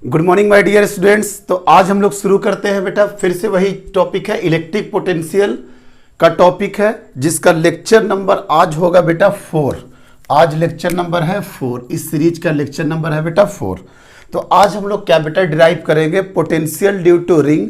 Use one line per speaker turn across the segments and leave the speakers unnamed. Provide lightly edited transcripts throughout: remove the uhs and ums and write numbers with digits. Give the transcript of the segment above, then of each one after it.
Good morning my dear students. तो आज हम लोग शुरू करते हैं बेटा, फिर से वही टॉपिक है, इलेक्ट्रिक पोटेंशियल का टॉपिक है, जिसका लेक्चर नंबर आज होगा बेटा 4। आज लेक्चर नंबर है 4, इस सीरीज का लेक्चर नंबर है बेटा 4। तो आज हम लोग क्या बेटा डिराइव करेंगे, potential due to ring,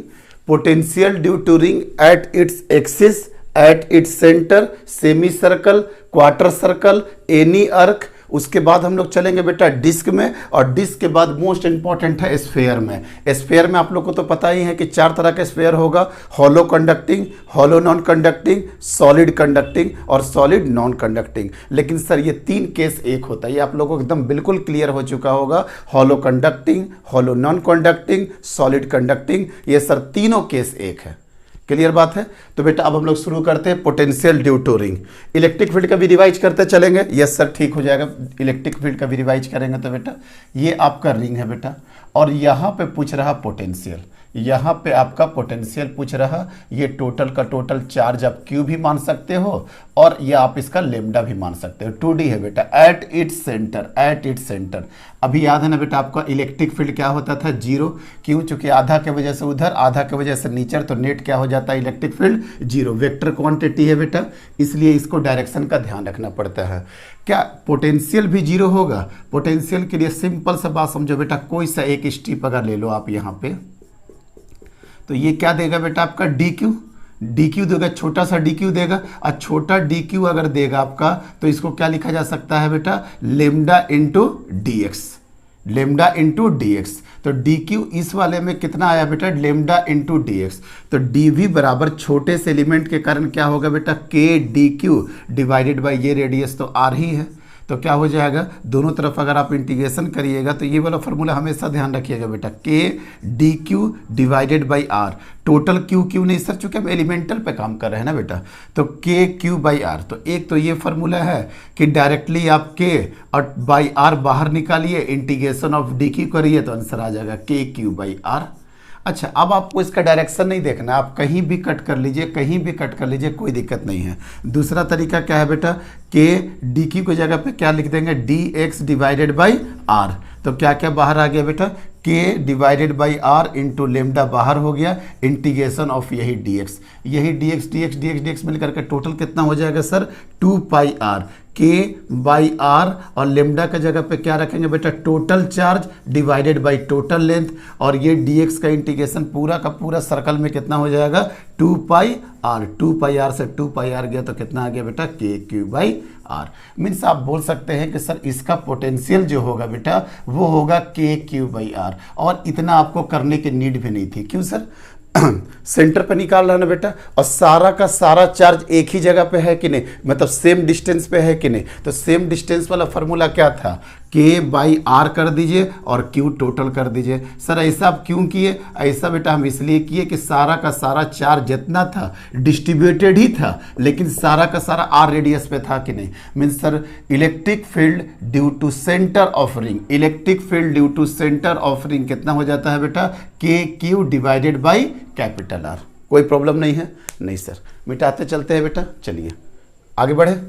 potential due to ring at its axis, at its centre, semi circle, quarter circle, any arc. उसके बाद हम लोग चलेंगे बेटा डिस्क में, और डिस्क के बाद मोस्ट इंपॉर्टेंट है स्फेयर में। स्फेयर में आप लोग को तो पता ही है कि 4 तरह का स्फेयर होगा, hollow conducting, hollow non conducting, solid conducting और सॉलिड नॉन कंडक्टिंग। लेकिन सर ये 3 केस एक होता है, ये आप लोगों को एकदम बिल्कुल क्लियर हो चुका होगा। Hollow conducting, hollow non conducting, solid conducting, ये सर तीनों केस एक है। क्लियर बात है। तो बेटा अब हम लोग शुरू करते हैं potential due to ring. Electric field का भी रिवाइज करते चलेंगे। यस सर, ठीक हो जाएगा। इलेक्ट्रिक फील्ड का भी रिवाइज करेंगे। तो बेटा ये आपका रिंग है बेटा, और यहाँ पे पूछ रहा पोटेंशियल, यहाँ पे आपका पोटेंशियल पूछ रहा। ये टोटल का टोटल चार्ज आप क्यू भी मान सकते हो, और ये आप इसका लेमडा भी मान सकते हो। 2D है बेटा, eight its centre, eight its centre. अभी याद है ना बेटा आपका इलेक्ट्रिक फील्ड क्या होता था, 0। क्यों? चूंकि आधा के वजह से उधर, आधा के वजह से नीचे, तो नेट क्या हो जाता है इलेक्ट्रिक फील्ड 0। वेक्टर क्वांटिटी है बेटा, इसलिए इसको डायरेक्शन का ध्यान रखना पड़ता है। क्या पोटेंशियल भी 0 होगा? पोटेंशियल के लिए सिंपल सा बात समझो बेटा, कोई सा एक स्टेप अगर ले लो आप यहाँ पे, तो ये क्या देगा बेटा आपका डी क्यू देगा, छोटा सा डी क्यू देगा। और छोटा डी क्यू अगर देगा आपका, तो इसको क्या लिखा जा सकता है बेटा, lambda into d x, lambda into d x. तो डी क्यू इस वाले में कितना आया बेटा, लेमडा इंटू डी एक्स। तो डी वी बराबर छोटे से एलिमेंट के कारण क्या होगा बेटा, k d q divided by ये रेडियस तो आर ही है। तो क्या हो जाएगा, दोनों तरफ अगर आप इंटीग्रेशन करिएगा तो ये वाला फॉर्मूला हमेशा ध्यान रखिएगा बेटा, k d q divided by r. Total q q नहीं सर, चूंकि हम एलिमेंटल पे काम कर रहे हैं ना बेटा, तो के क्यू बाई आर। तो एक तो ये फॉर्मूला है कि डायरेक्टली आप के और बाई आर बाहर निकालिए, इंटीग्रेशन ऑफ डी क्यू करिए तो आंसर आ जाएगा के क्यू बाई आर। अच्छा, अब आपको इसका डायरेक्शन नहीं देखना, आप कहीं भी कट कर लीजिए, कहीं भी कट कर लीजिए, कोई दिक्कत नहीं है। दूसरा तरीका क्या है बेटा, के डी क्यू की जगह पे क्या लिख देंगे, d x divided by r. तो क्या क्या बाहर आ गया बेटा, k divided by r into lambda बाहर हो गया, इंटीग्रेशन ऑफ यही डी एक्स, यही d x d x d x d x मिलकर के टोटल कितना हो जाएगा sir, 2 pi r, k by r. और लेमडा का जगह पे क्या रखेंगे बेटा, total charge divided by total length. और ये डी एक्स का इंटीग्रेशन पूरा का पूरा सर्कल में कितना हो जाएगा, 2 पाई आर। 2 पाई आर से 2 पाई आर गया तो कितना आ गया बेटा, के क्यू बाई आर। मीन्स आप बोल सकते हैं कि सर इसका पोटेंशियल जो होगा बेटा वो होगा के क्यू बाई आर। और इतना आपको करने की नीड भी नहीं थी। क्यों सर, सेंटर पे निकाल रहा है ना बेटा, और सारा का सारा चार्ज एक ही जगह पे है कि नहीं, मतलब सेम डिस्टेंस पे है कि नहीं। तो सेम डिस्टेंस वाला फॉर्मूला क्या था, के बाई आर कर दीजिए और क्यू टोटल कर दीजिए। सर ऐसा आप क्यों किए? ऐसा बेटा हम इसलिए किए कि सारा का सारा चार्ज जितना था डिस्ट्रीब्यूटेड ही था, लेकिन सारा का सारा आर रेडियस पे था कि नहीं। Means sir electric field due to centre of ring, electric field due to centre of ring कितना हो जाता है बेटा, के Q divided by capital r. कोई प्रॉब्लम नहीं है? नहीं सर, मिटाते चलते हैं बेटा। चलिए आगे बढ़े।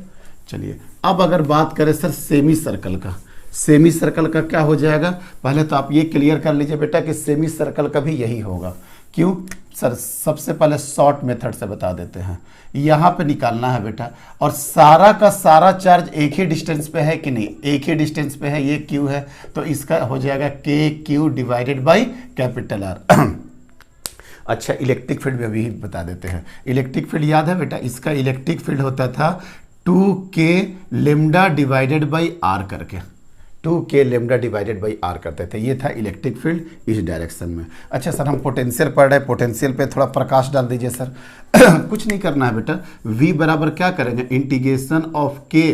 चलिए अब अगर बात करें सर सेमी सर्कल का, सेमी सर्कल का क्या हो जाएगा, पहले तो आप ये क्लियर कर लीजिए बेटा कि सेमी सर्कल का भी यही होगा। क्यों सर, सबसे पहले शॉर्ट मेथड से बता देते हैं। यहाँ पे निकालना है बेटा, और सारा का सारा चार्ज एक ही डिस्टेंस पे है कि नहीं, एक ही डिस्टेंस पे है, ये क्यू है, तो इसका हो जाएगा के Q divided by capital are. अच्छा, इलेक्ट्रिक फील्ड में भी बता देते हैं। इलेक्ट्रिक फील्ड याद है बेटा, इसका इलेक्ट्रिक फील्ड होता था 2k lambda divided by are करके, 2k lambda divided by are करते थे। ये था इलेक्ट्रिक फील्ड इस डायरेक्शन में। अच्छा सर, हम पोटेंशियल पढ़ रहे हैं, पोटेंशियल पे थोड़ा प्रकाश डाल दीजिए सर। कुछ नहीं करना है बेटा, v बराबर क्या करेंगे, integration of k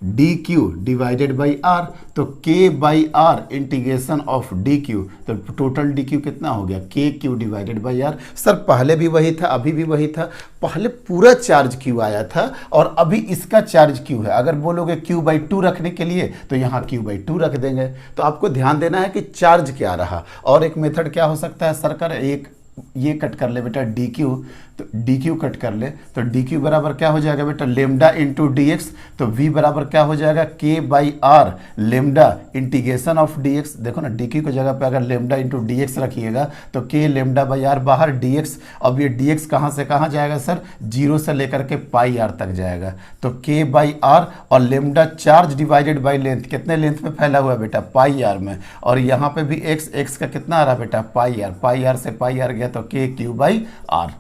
d q divided by r. तो k by r integration of d q, तो टोटल डी क्यू कितना हो गया, k Q divided by r. Sir पहले भी वही था, अभी भी वही था। पहले पूरा चार्ज क्यू आया था और अभी इसका चार्ज क्यू है। अगर बोलोगे क्यू बाई 2 रखने के लिए तो यहाँ क्यू बाई 2 रख देंगे। तो आपको ध्यान देना है कि चार्ज क्या रहा। और एक मेथड क्या हो सकता है सर, कर एक ये कट कर ले बेटा, डी क्यू तो डी क्यू कट कर ले तो डी क्यू बराबर क्या हो जाएगा बेटा लेमडा इंटू डी एक्स, तो वी बराबर क्या हो जाएगा k by r lambda integration of d x. देखो ना डी क्यू की जगह पे अगर लेमडा इंटू डी एक्स रखिएगा तो के लेमडा बाई आर बाहर डी एक्स, अब ये डी एक्स कहाँ से कहाँ जाएगा सर, 0 से लेकर के पाई आर तक जाएगा, तो के बाई आर और lambda charge divided by length, कितने लेंथ में फैला हुआ है बेटा पाई आर में, और यहाँ पे भी एक्स का कितना आ रहा है बेटा पाई आर से पाई आर गया तो k q by are,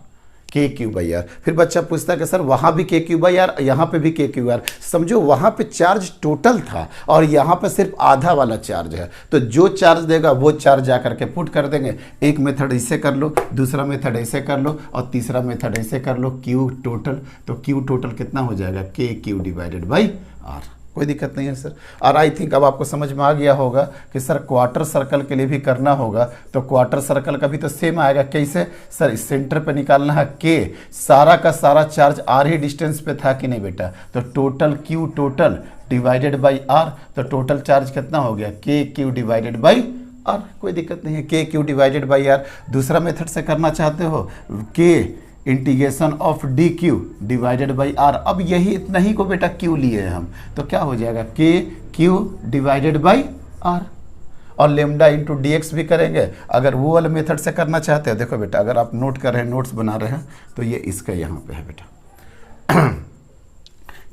k q by are. फिर बच्चा पूछता है कि सर वहाँ भी के क्यू बाई आर, यहाँ पे भी के क्यू आर। समझो वहाँ पे चार्ज टोटल था और यहाँ पे सिर्फ आधा वाला चार्ज है, तो जो चार्ज देगा वो चार्ज जा करके पुट कर देंगे। एक मेथड ऐसे कर लो, दूसरा मेथड ऐसे कर लो और तीसरा मेथड ऐसे कर लो, क्यू टोटल, तो क्यू टोटल कितना हो जाएगा के क्यू डिवाइडेड बाई आर। कोई दिक्कत नहीं है सर। और आई थिंक अब आपको समझ में आ गया होगा कि सर क्वार्टर सर्कल के लिए भी करना होगा, तो क्वार्टर सर्कल का भी तो सेम आएगा। कैसे सर, इस सेंटर पे निकालना है के, सारा का सारा चार्ज आर ही डिस्टेंस पे था कि नहीं बेटा, तो total q total divided by r, तो टोटल चार्ज कितना हो गया k Q divided by are. कोई दिक्कत नहीं है, k Q divided by r. दूसरा मेथड से करना चाहते हो k integration of d q divided by r, अब यही इतना ही को बेटा क्यू लिए हैं हम, तो क्या हो जाएगा के क्यू डिवाइडेड बाई आर, और लेमडा इंटू डी एक्स भी करेंगे अगर वो वाले मेथड से करना चाहते हैं। देखो बेटा अगर आप नोट कर रहे हैं, नोट्स बना रहे हैं, तो ये इसका यहाँ पे है बेटा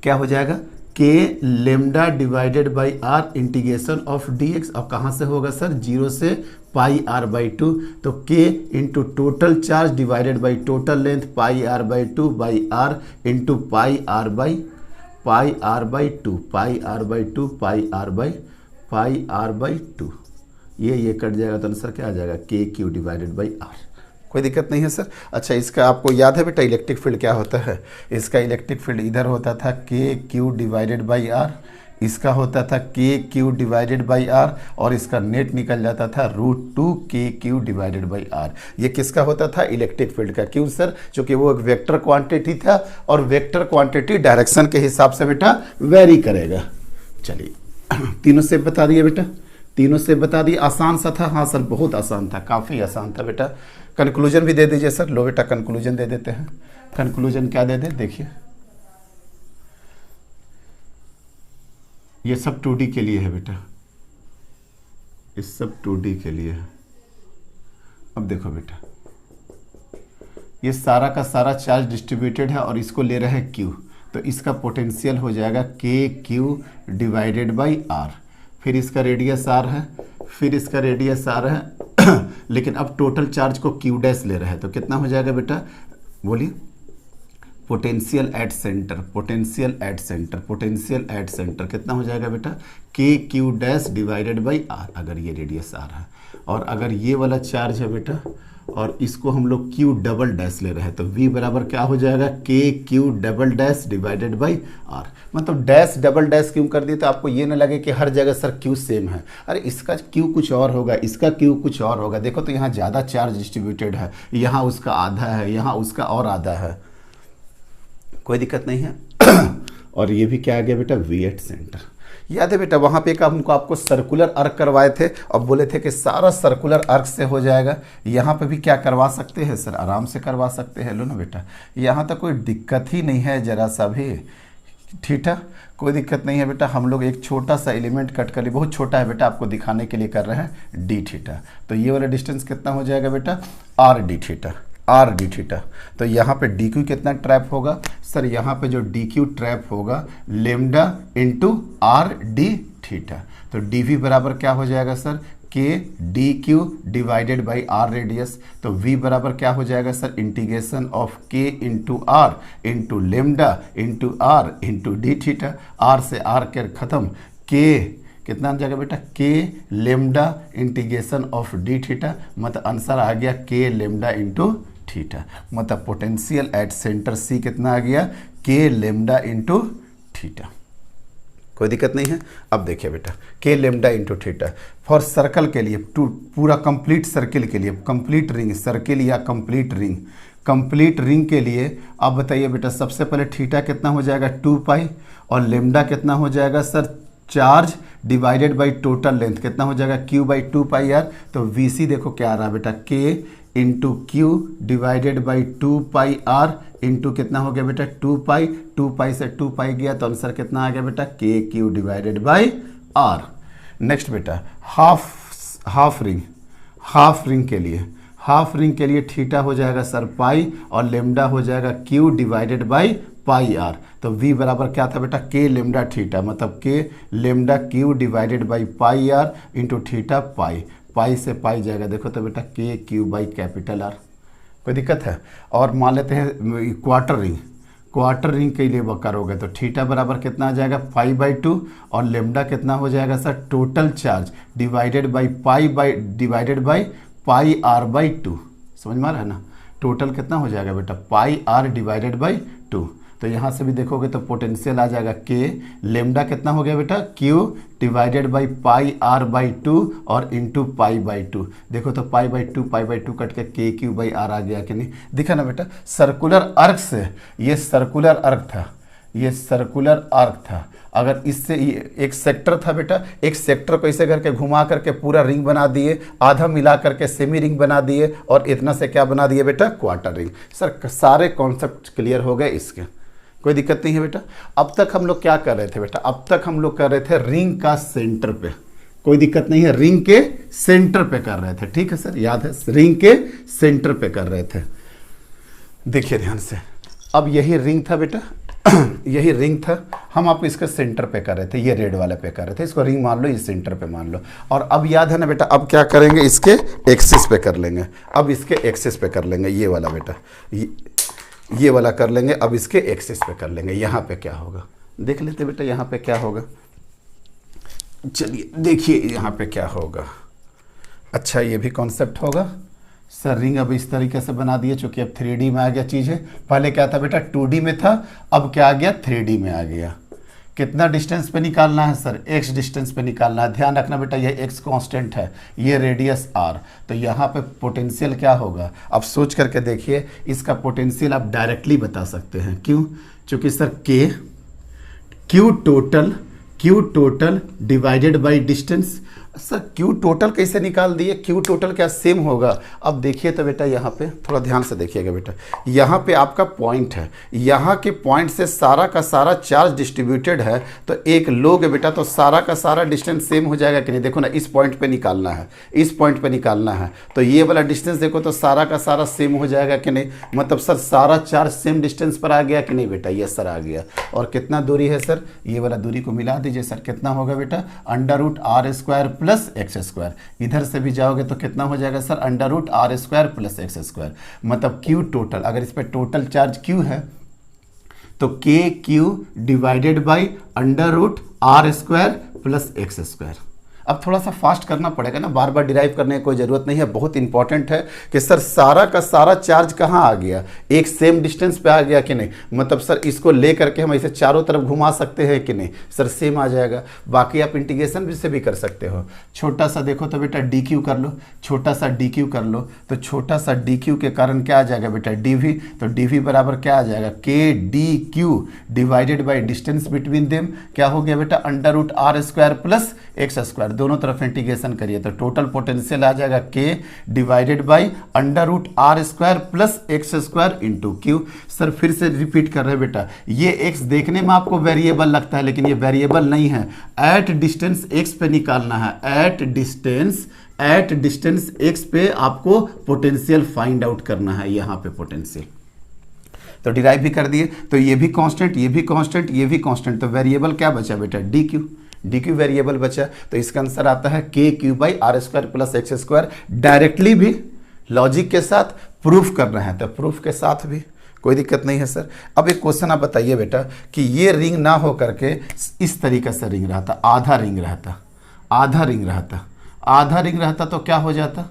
क्या हो जाएगा k lambda divided by r integration of d x, और कहाँ से होगा सर 0 से पाई आर बाई 2, तो k into total charge divided by total length pi r by 2 by r into pi r by 2 pi r by 2 pi r by 2, ये cut जाएगा तो answer क्या आ जाएगा के क्यू डिवाइडेड बाई आर। कोई दिक्कत नहीं है सर। अच्छा इसका आपको याद है बेटा इलेक्ट्रिक फील्ड क्या होता है, इसका इलेक्ट्रिक फील्ड इधर होता था k Q divided by are, इसका होता था k Q divided by r, और इसका नेट निकल जाता था √2 के क्यू डिवाइडेड बाई आर। ये किसका होता था, इलेक्ट्रिक फील्ड का। क्यों सर, क्योंकि वो एक वेक्टर क्वांटिटी था और वेक्टर क्वांटिटी डायरेक्शन के हिसाब से बेटा वेरी करेगा। चलिए तीनों से बता दिए बेटा, तीनों से बता दिए। आसान सा था, हाँ सर बहुत आसान था, काफ़ी आसान था बेटा। कंक्लूजन भी दे दीजिए सर। लो बेटा कंक्लूजन दे देते हैं। कंक्लूजन क्या दे दे, देखिए ये सब 2D के लिए है बेटा, इस सब 2D के लिए है। अब देखो बेटा ये सारा का सारा चार्ज डिस्ट्रीब्यूटेड है और इसको ले रहे हैं Q, तो इसका पोटेंशियल हो जाएगा के क्यू डिवाइडेड बाई आर। फिर इसका रेडियस आर है, फिर इसका रेडियस आर है लेकिन अब टोटल चार्ज को क्यू डैश ले रहा है, तो कितना हो जाएगा बेटा, बोलिए। Potential at centre, potential at centre, potential at centre कितना हो जाएगा बेटा, के q dash divided by r, अगर ये रेडियस आर है। और अगर ये वाला चार्ज है बेटा और इसको हम लोग क्यू डबल डैश ले रहे हैं, तो V बराबर क्या हो जाएगा, के q double dash divided by r. मतलब डैश डबल डैश क्यों कर दिए, तो आपको ये ना लगे कि हर जगह सर क्यू सेम है। अरे इसका क्यू कुछ और होगा, इसका क्यू कुछ और होगा। देखो तो यहाँ ज़्यादा चार्ज डिस्ट्रीब्यूटेड है, यहाँ उसका आधा है, यहाँ उसका और आधा है, कोई दिक्कत नहीं है। और ये भी क्या आ गया बेटा, V एट सेंटर। याद है बेटा वहाँ पे एक हमको आपको सर्कुलर आर्क करवाए थे और बोले थे कि सारा सर्कुलर आर्क से हो जाएगा। यहाँ पे भी क्या करवा सकते हैं सर, आराम से करवा सकते हैं। लो ना बेटा यहाँ तक कोई दिक्कत ही नहीं है जरा सा भी, ठीक है, कोई दिक्कत नहीं है बेटा। हम लोग एक छोटा सा एलिमेंट कट कर लिए, बहुत छोटा है बेटा, आपको दिखाने के लिए कर रहे हैं डी थीटा। तो ये वाला डिस्टेंस कितना हो जाएगा बेटा, r d theta, r d theta. तो यहाँ पे डी क्यू कितना ट्रैप होगा सर, यहाँ पे जो डी क्यू ट्रैप होगा lambda into r d theta. तो डी वी बराबर क्या हो जाएगा sir, k d q divided by r radius. तो वी बराबर क्या हो जाएगा sir, integration of k into r into lambda into r into d theta. R से आर के खत्म, के कितना आ जाएगा बेटा, के lambda integration of D theta. मतलब आंसर आ गया के लेमडा इंटू थीटा। मतलब पोटेंशियल एट सेंटर सी कितना आ गया, के लेमडा इंटू थीटा। कोई दिक्कत नहीं है। अब देखिए बेटा के lambda into theta for circle के लिए, टू पूरा कंप्लीट सर्किल के लिए, कंप्लीट रिंग, सर्किल या कंप्लीट रिंग, कंप्लीट रिंग के लिए आप बताइए बेटा। सबसे पहले थीटा कितना हो जाएगा 2 पाई, और लेमडा कितना हो जाएगा sir, charge divided by total length कितना हो जाएगा, क्यू बाई 2 पाई आर। तो वी सी देखो क्या आ रहा है बेटा, के into Q divided by 2πr into कितना हो गया बेटा 2π, 2π से 2π गया तो आंसर कितना आ गया बेटा के Q divided by r. Next बेटा हाफ रिंग के लिए थीटा हो जाएगा सर पाई और लेमडा हो जाएगा q divided by pi r. तो v बराबर क्या था बेटा के लेमडा थीटा, मतलब k lambda q divided by pi r into theta pi से पाई जाएगा, देखो तो बेटा के क्यू बाई कैपिटल आर। कोई दिक्कत है? और मान लेते हैं क्वार्टर रिंग के लिए करोगे तो थीटा बराबर कितना आ जाएगा 5/2 और लेमडा कितना हो जाएगा sir total charge divided by pi r by 2। समझ में आ रहा है ना? टोटल कितना हो जाएगा बेटा पाई आर डिवाइडेड बाई 2। तो यहाँ से भी देखोगे तो पोटेंशियल आ जाएगा के लेमडा कितना हो गया बेटा q divided by pi r by 2 और इंटू पाई बाई 2। देखो तो पाई बाई 2 कट के के क्यू बाई आर आ गया कि नहीं? दिखा ना बेटा? सर्कुलर आर्क से ये सर्कुलर आर्क था, अगर इससे एक सेक्टर था बेटा, एक सेक्टर को ऐसे करके घुमा करके पूरा रिंग बना दिए, आधा मिला करके सेमी रिंग बना दिए और इतना से क्या बना दिए बेटा क्वार्टर रिंग। सर सारे कॉन्सेप्ट क्लियर हो गए इसके, कोई दिक्कत नहीं है बेटा। अब तक हम लोग क्या कर रहे थे बेटा? अब तक हम लोग कर रहे थे रिंग का सेंटर पे, कोई दिक्कत नहीं है, रिंग के सेंटर पे कर रहे थे, ठीक है सर, याद है रिंग के सेंटर पे कर रहे थे। देखिए ध्यान से, अब यही रिंग था बेटा यही रिंग था, हम आप इसके सेंटर पे कर रहे थे, ये रेड वाले पे कर रहे थे, इसको रिंग मान लो, इस सेंटर पे मान लो। और अब याद है ना बेटा, अब क्या करेंगे इसके एक्सिस पे कर लेंगे, अब इसके एक्सिस पे कर लेंगे, ये वाला बेटा ये वाला कर लेंगे, अब इसके एक्सिस पे कर लेंगे। यहाँ पे क्या होगा देख लेते बेटा, यहाँ पे क्या होगा, चलिए देखिए यहाँ पे क्या होगा। अच्छा ये भी कॉन्सेप्ट होगा सर, रिंग अब इस तरीके से बना दिए, चूंकि अब 3D में आ गया चीज़ें, पहले क्या था बेटा 2D में था, अब क्या आ गया 3D में आ गया। कितना डिस्टेंस पे निकालना है सर? x डिस्टेंस पे निकालना है। ध्यान रखना बेटा ये x कांस्टेंट है, ये रेडियस r, तो यहाँ पे पोटेंशियल क्या होगा? अब सोच करके देखिए, इसका पोटेंशियल आप डायरेक्टली बता सकते हैं। क्यों? क्योंकि sir Q total divided by distance. Sir Q total कैसे निकाल दिए? क्यू टोटल क्या सेम होगा? अब देखिए तो बेटा यहाँ पे थोड़ा ध्यान से देखिएगा बेटा, यहाँ पे आपका पॉइंट है, यहाँ के पॉइंट से सारा का सारा चार्ज डिस्ट्रीब्यूटेड है, तो एक लोग बेटा तो सारा का सारा डिस्टेंस सेम हो जाएगा कि नहीं? देखो ना, इस पॉइंट पे निकालना है, इस पॉइंट पे निकालना है, तो ये वाला डिस्टेंस देखो तो सारा का सारा सेम हो जाएगा कि नहीं? मतलब सर सारा चार्ज सेम डिस्टेंस पर आ गया कि नहीं बेटा? ये सर आ गया। और कितना दूरी है सर? ये वाला दूरी को मिला दीजिए सर, कितना होगा बेटा √r² प्लस x²। इधर से भी जाओगे तो कितना हो जाएगा सर √r² प्लस x²। मतलब क्यू टोटल, अगर इस पर टोटल चार्ज क्यू है तो k Q divided by √r² plus x²। अब थोड़ा सा फास्ट करना पड़ेगा ना, बार बार डिराइव करने की कोई ज़रूरत नहीं है। बहुत इंपॉर्टेंट है कि सर सारा का सारा चार्ज कहाँ आ गया? एक सेम डिस्टेंस पे आ गया कि नहीं? मतलब सर इसको ले करके हम इसे चारों तरफ घुमा सकते हैं कि नहीं? सर सेम आ जाएगा। बाकी आप इंटीग्रेशन भी से भी कर सकते हो। छोटा सा देखो तो बेटा dq कर लो, छोटा सा dq कर लो, तो छोटा सा dq के कारण क्या आ जाएगा बेटा dv, तो dv बराबर क्या आ जाएगा k dq divided by distance between them. क्या हो गया बेटा √r² प्लस x²। दोनों तरफ इंटीग्रेशन करिए तो टोटल पोटेंशियल आ जाएगा k divided by √r² plus x² into Q. Sir फिर से रिपीट कर रहे हैं बेटा, ये x देखने में आपको वेरिएबल लगता है, लेकिन ये वेरिएबल नहीं है। एट डिस्टेंस x पे निकालना है, एट डिस्टेंस x पे आपको पोटेंशियल फाइंड आउट करना है। यहाँ पे पोटेंशियल तो डिराइव भी कर दिए, तो ये भी कांस्टेंट, ये भी कांस्टेंट, ये भी कांस्टेंट, तो वेरिएबल क्या बचा बेटा dq वेरिएबल बचा। तो इसका आंसर आता है k q by r² plus x²। Directly भी लॉजिक के साथ प्रूफ करना है तो प्रूफ के साथ भी कोई दिक्कत नहीं है सर। अब एक क्वेश्चन आप बताइए बेटा कि ये रिंग ना हो करके इस तरीके से रिंग रहता, आधा रिंग रहता तो क्या हो जाता?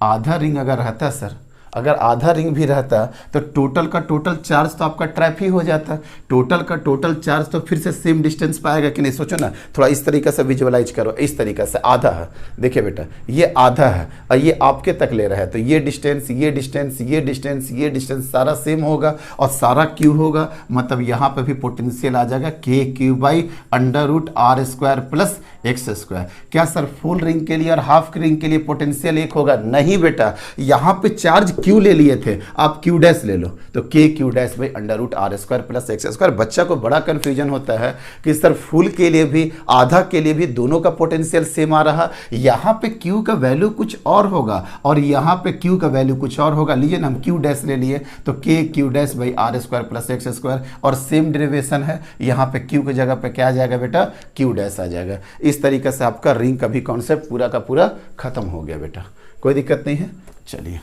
आधा रिंग अगर रहता सर, अगर आधा रिंग भी रहता तो टोटल का टोटल चार्ज तो आपका ट्रैप ही हो जाता। टोटल का टोटल चार्ज तो फिर से सेम डिस्टेंस पाएगा कि नहीं। सोचो ना, थोड़ा इस तरीके से विजुअलाइज करो, इस तरीके से आधा है, देखिए बेटा ये आधा है और ये आपके तक ले रहा है, तो ये डिस्टेंस ये डिस्टेंस ये डिस्टेंस ये डिस्टेंस सारा सेम होगा और सारा क्यू होगा, मतलब यहाँ पे भी पोटेंशियल आ जाएगा के q by under root are square plus x square. क्या सर फुल रिंग के लिए और हाफ रिंग के लिए पोटेंशियल एक होगा? नहीं बेटा, यहाँ पे चार्ज क्यू ले लिए थे, आप क्यू डैश ले लो, तो k q dash by under root are square plus x square. बच्चा को बड़ा कंफ्यूजन होता है कि सर फुल के लिए भी आधा के लिए भी दोनों का पोटेंशियल सेम आ रहा, यहाँ पे क्यू का वैल्यू कुछ और होगा और यहाँ पे क्यू का वैल्यू कुछ और होगा। लीजिए ना, हम क्यू डैश ले लिए तो k q dash by r square plus x square, और सेम डेरिवेशन है, यहाँ पे क्यू की जगह पे क्या आ जाएगा बेटा? क्यू डैश आ जाएगा। इस तरीके से आपका रिंग का भी कॉन्सेप्ट पूरा का पूरा खत्म हो गया बेटा, कोई दिक्कत नहीं है। चलिए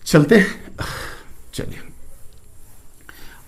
चलते हैं, चलिए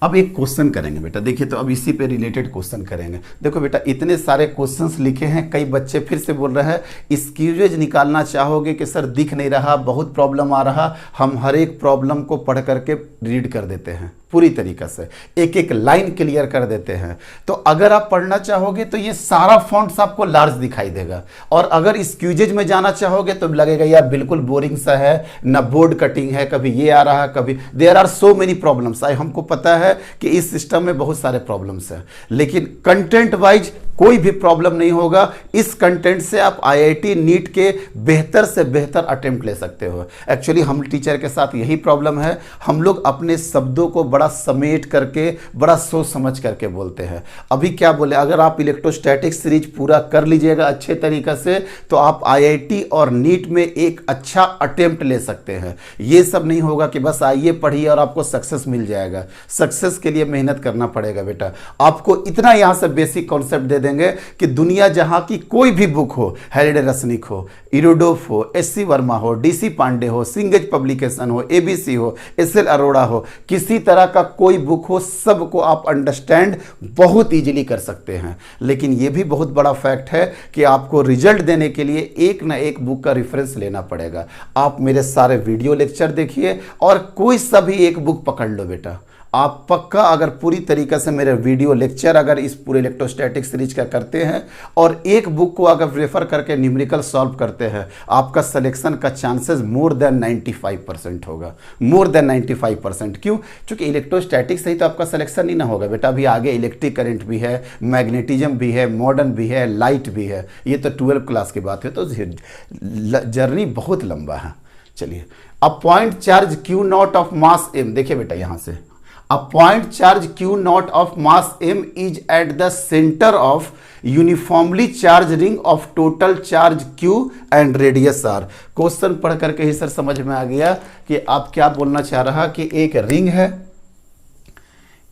अब एक क्वेश्चन करेंगे बेटा। देखिए तो अब इसी पे रिलेटेड क्वेश्चन करेंगे। देखो बेटा इतने सारे क्वेश्चंस लिखे हैं, कई बच्चे फिर से बोल रहे हैं स्क्यूजेज निकालना चाहोगे कि सर दिख नहीं रहा, बहुत प्रॉब्लम आ रहा। हम हर एक प्रॉब्लम को पढ़ करके रीड कर देते हैं पूरी तरीके से, एक एक लाइन क्लियर कर देते हैं। तो अगर आप पढ़ना चाहोगे तो ये सारा फॉन्ट्स आपको लार्ज दिखाई देगा, और अगर स्क्यूजेज में जाना चाहोगे तो लगेगा यार बिल्कुल बोरिंग सा है, ना बोर्ड कटिंग है, कभी ये आ रहा कभी, there are so many problems. हमको पता है कि इस सिस्टम में बहुत सारे प्रॉब्लम्स हैं, लेकिन कंटेंट वाइज कोई भी प्रॉब्लम नहीं होगा। इस कंटेंट से आप आईआईटी नीट के बेहतर से बेहतर अटेम्प्ट ले सकते हो। एक्चुअली हम टीचर के साथ यही प्रॉब्लम है, हम लोग अपने शब्दों को बड़ा समेट करके बड़ा सोच समझ करके बोलते हैं। अभी क्या बोले, अगर आप इलेक्ट्रोस्टैटिक सीरीज पूरा कर लीजिएगा अच्छे तरीके से तो आप आईआईटी और नीट में एक अच्छा अटेम्प्ट ले सकते हैं। ये सब नहीं होगा कि बस आइए पढ़िए और आपको सक्सेस मिल जाएगा। सक्सेस के लिए मेहनत करना पड़ेगा बेटा। आपको इतना यहाँ से बेसिक कॉन्सेप्ट दे देंगे कि दुनिया जहाँ की कोई भी बुक हो, हेरिडे रसनिक हो, इरोडोफ हो, एससी वर्मा हो, डीसी पांडे हो, सिंगेज पब्लिकेशन हो, एबीसी हो, एसएल अरोड़ा हो, किसी तरह का कोई बुक हो, सबको आप अंडरस्टैंड बहुत इजीली कर सकते हैं। लेकिन यह भी बहुत बड़ा फैक्ट है कि आपको रिजल्ट देने के लिए एक ना एक बुक का रेफरेंस लेना पड़ेगा। आप मेरे सारे वीडियो लेक्चर देखिए और कोई सा भी एक बुक पकड़ लो बेटा, आप पक्का अगर पूरी तरीके से मेरे वीडियो लेक्चर अगर इस पूरे इलेक्ट्रोस्टैटिक सीरीज का करते हैं और एक बुक को अगर रेफर करके न्यूमेरिकल सॉल्व करते हैं, आपका सिलेक्शन का चांसेस मोर देन 95% होगा। More than 95%। क्यों? क्योंकि इलेक्ट्रोस्टैटिक से ही तो आपका सिलेक्शन ही ना होगा बेटा। अभी आगे इलेक्ट्रिक करंट भी है, मैग्नेटिज्म भी है, मॉडर्न भी है, लाइट भी है। ये तो 12 क्लास की बात है, तो जर्नी बहुत लंबा है। चलिए, a point charge q naught of mass m, देखिए बेटा यहां से A point charge Q naught of mass m is at the center of uniformly charged ring of total charge Q and radius R। Question पढ़ करके ही sir समझ में आ गया कि आप क्या बोलना चाह रहा कि एक रिंग है,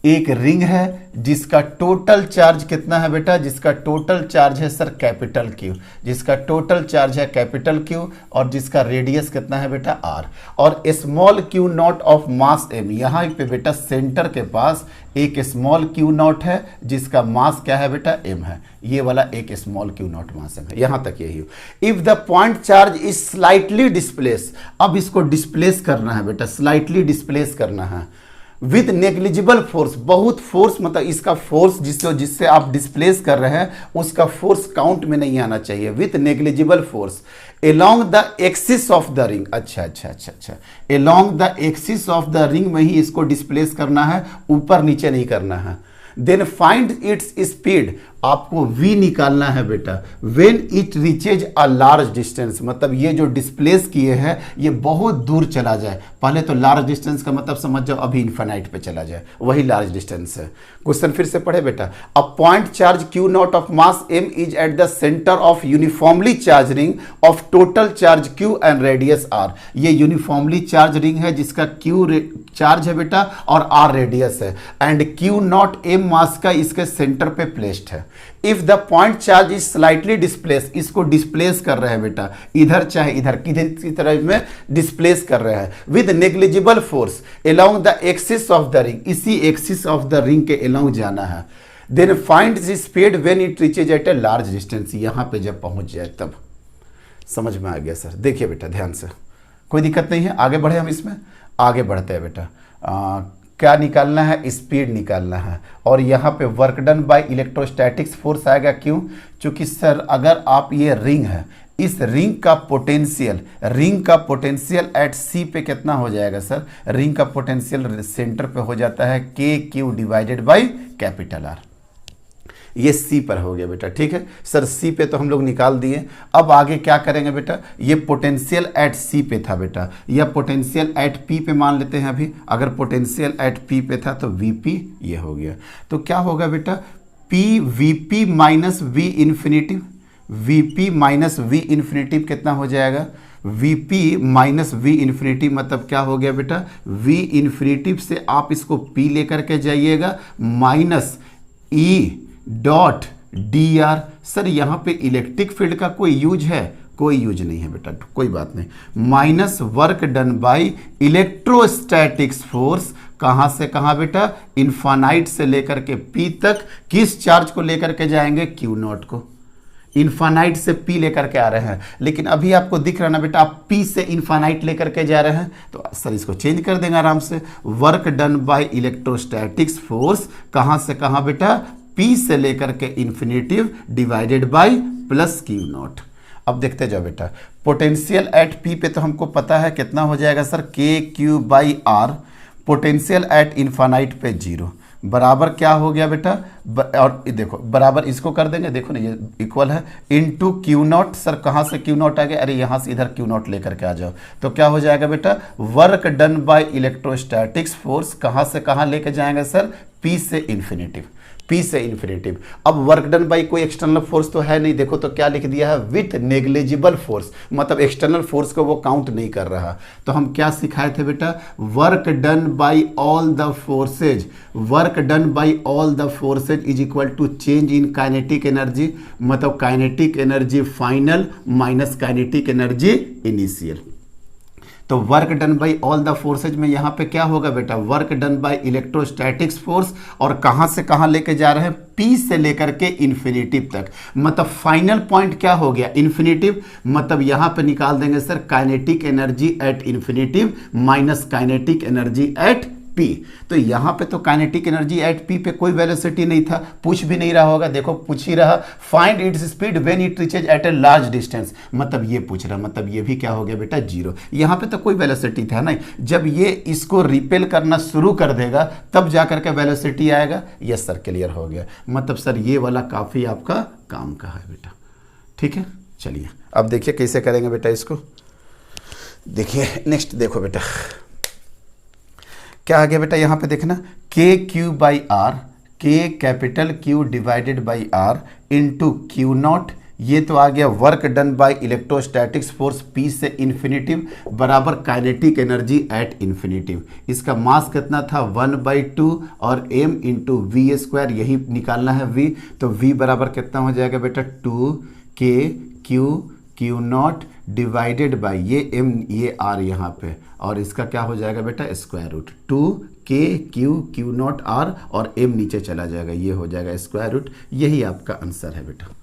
एक रिंग है जिसका टोटल चार्ज कितना है बेटा? जिसका टोटल चार्ज है सर कैपिटल क्यू, जिसका टोटल चार्ज है कैपिटल क्यू, और जिसका रेडियस कितना है बेटा? आर। और small q naught of mass m, यहाँ पे बेटा सेंटर के पास एक स्मॉल क्यू नॉट है जिसका मास क्या है बेटा? एम है। ये वाला एक small q naught mass m है, यहां तक यही हो। If the point charge is slightly displace, अब इसको डिस्प्लेस करना है बेटा, स्लाइटली डिस्प्लेस करना है विद नेग्लिजिबल फोर्स, बहुत फोर्स, मतलब इसका फोर्स जिससे आप डिस्प्लेस कर रहे हैं उसका फोर्स काउंट में नहीं आना चाहिए। With negligible force along the axis of the ring, अच्छा, along the axis of the ring में ही इसको डिस्प्लेस करना है, ऊपर नीचे नहीं करना है। देन फाइंड इट्स स्पीड, आपको v निकालना है बेटा when it reaches a large distance, मतलब ये जो डिस्प्लेस किए हैं ये बहुत दूर चला जाए। पहले तो लार्ज डिस्टेंस का मतलब समझ जाओ अभी इन्फिनाइट पे चला जाए, वही लार्ज डिस्टेंस है। क्वेश्चन फिर से पढ़े बेटा, अ point charge q not of mass m is eight the centre of uniformly charge ring of total charge q and radius r। ये यूनिफॉर्मली चार्ज रिंग है जिसका q चार्ज है बेटा और r रेडियस है, एंड q नॉट m मास का इसके centre पे प्लेस्ड है। If the point charge is slightly displace, इसको डिस्प्लेस कर रहे हैं बेटा, इधर चाहे इधर किधर की तरह में डिस्प्लेस कर रहे हैं with negligible force along the axis of the ring, इसी एक्सिस ऑफ द रिंग के अलोंग जाना है। Then find the speed when it reaches at a large distance, यहां पे जब पहुंच जाए तब। समझ में आ गया सर? देखिए बेटा ध्यान से, कोई दिक्कत नहीं है, आगे बढ़े हम इसमें। आगे बढ़ते हैं बेटा। क्या निकालना है? स्पीड निकालना है। और यहाँ पे work done by electrostatics force आएगा। क्यों? क्योंकि सर अगर आप ये रिंग है, इस रिंग का पोटेंशियल एट सी पे कितना हो जाएगा सर? रिंग का पोटेंशियल सेंटर पे हो जाता है k Q divided by capital R. ये सी पर हो गया बेटा, ठीक है सर। सी पे तो हम लोग निकाल दिए। अब आगे क्या करेंगे बेटा? ये पोटेंशियल एट सी पे था बेटा, या पोटेंशियल एट पी पे मान लेते हैं अभी। अगर पोटेंशियल एट पी पे था तो वीपी ये हो गया। तो क्या होगा बेटा? P vp minus v infinitive. Vp minus v infinitive कितना हो जाएगा? Vp माइनस वी इन्फिनिटी मतलब क्या हो गया बेटा? V इन्फिनिटिव से आप इसको P लेकर के जाइएगा minus E dot D are. Sir यहाँ पे इलेक्ट्रिक फील्ड का कोई यूज है? कोई यूज नहीं है बेटा, कोई बात नहीं। Minus work done by electrostatics force, कहाँ से कहाँ बेटा? इन्फानाइट से लेकर के P तक। किस चार्ज को लेकर के जाएंगे? क्यू नॉट को। इन्फानाइट से P लेकर के आ रहे हैं, लेकिन अभी आपको दिख रहा ना बेटा, आप P से इन्फानाइट लेकर के जा रहे हैं, तो सर इसको चेंज कर देंगे आराम से। Work done by electrostatics force कहाँ से कहाँ बेटा? P से लेकर के infinitive divided by plus Q not. अब देखते जाओ बेटा, पोटेंशियल एट P पे तो हमको पता है कितना हो जाएगा sir? K q by r. Potential at infinite पे 0 बराबर क्या हो गया बेटा? और देखो बराबर इसको कर देंगे, देखो ना ये इक्वल है इनटू क्यू नॉट। सर कहाँ से क्यू नॉट आ गया? अरे यहाँ से इधर क्यू नॉट लेकर के आ जाओ। तो क्या हो जाएगा बेटा? Work done by electrostatics force कहाँ से कहाँ लेके जाएंगे सर? P से इन्फिनिटिव। P से इन्फिनिटिव। अब वर्क डन बाई कोई एक्सटर्नल फोर्स तो है नहीं, देखो तो क्या लिख दिया है? विथ नेग्लिजिबल फोर्स, मतलब एक्सटर्नल फोर्स को वो काउंट नहीं कर रहा। तो हम क्या सिखाए थे बेटा? Work done by all the forces, work done by all the forces is equal to change in kinetic energy, मतलब kinetic energy final minus kinetic energy initial. तो work done by all the forces में यहाँ पे क्या होगा बेटा? Work done by electrostatics force, और कहाँ से कहाँ लेके जा रहे हैं? P से लेकर के इन्फिनिटिव तक। मतलब फाइनल पॉइंट क्या हो गया? इन्फिनिटिव। मतलब यहाँ पे निकाल देंगे sir kinetic energy at infinitive minus kinetic energy eight P। तो यहाँ पे तो काइनेटिक एनर्जी एट P पे कोई वेलोसिटी नहीं था, पूछ भी नहीं रहा होगा। देखो पूछ ही रहा, find its speed when it reaches at a large distance, मतलब ये पूछ रहा, मतलब ये भी क्या हो गया बेटा? 0। यहाँ पे तो कोई वेलोसिटी था नहीं। जब ये इसको रिपेल करना शुरू कर देगा तब जाकर के वेलोसिटी आएगा। यस सर, क्लियर हो गया। मतलब सर ये वाला काफ़ी आपका काम का है बेटा, ठीक है। चलिए अब देखिए कैसे करेंगे बेटा इसको। देखिए नेक्स्ट देखो बेटा क्या आ गया बेटा? यहाँ पे देखना k q by are, k capital q divided by r into q naught. ये तो आ गया work done by electrostatics force P से इन्फिनिटिव बराबर काइनेटिक एनर्जी एट इन्फिनिटिव। इसका मास कितना था? 1/2 और m इंटू वी स्क्वायर, यही निकालना है v। तो v बराबर कितना हो जाएगा बेटा? 2k q not divided by ये m ये r यहाँ पे, और इसका क्या हो जाएगा बेटा? Square root 2k q naught r, और m नीचे चला जाएगा, ये हो जाएगा स्क्वायर रूट। यही आपका आंसर है बेटा।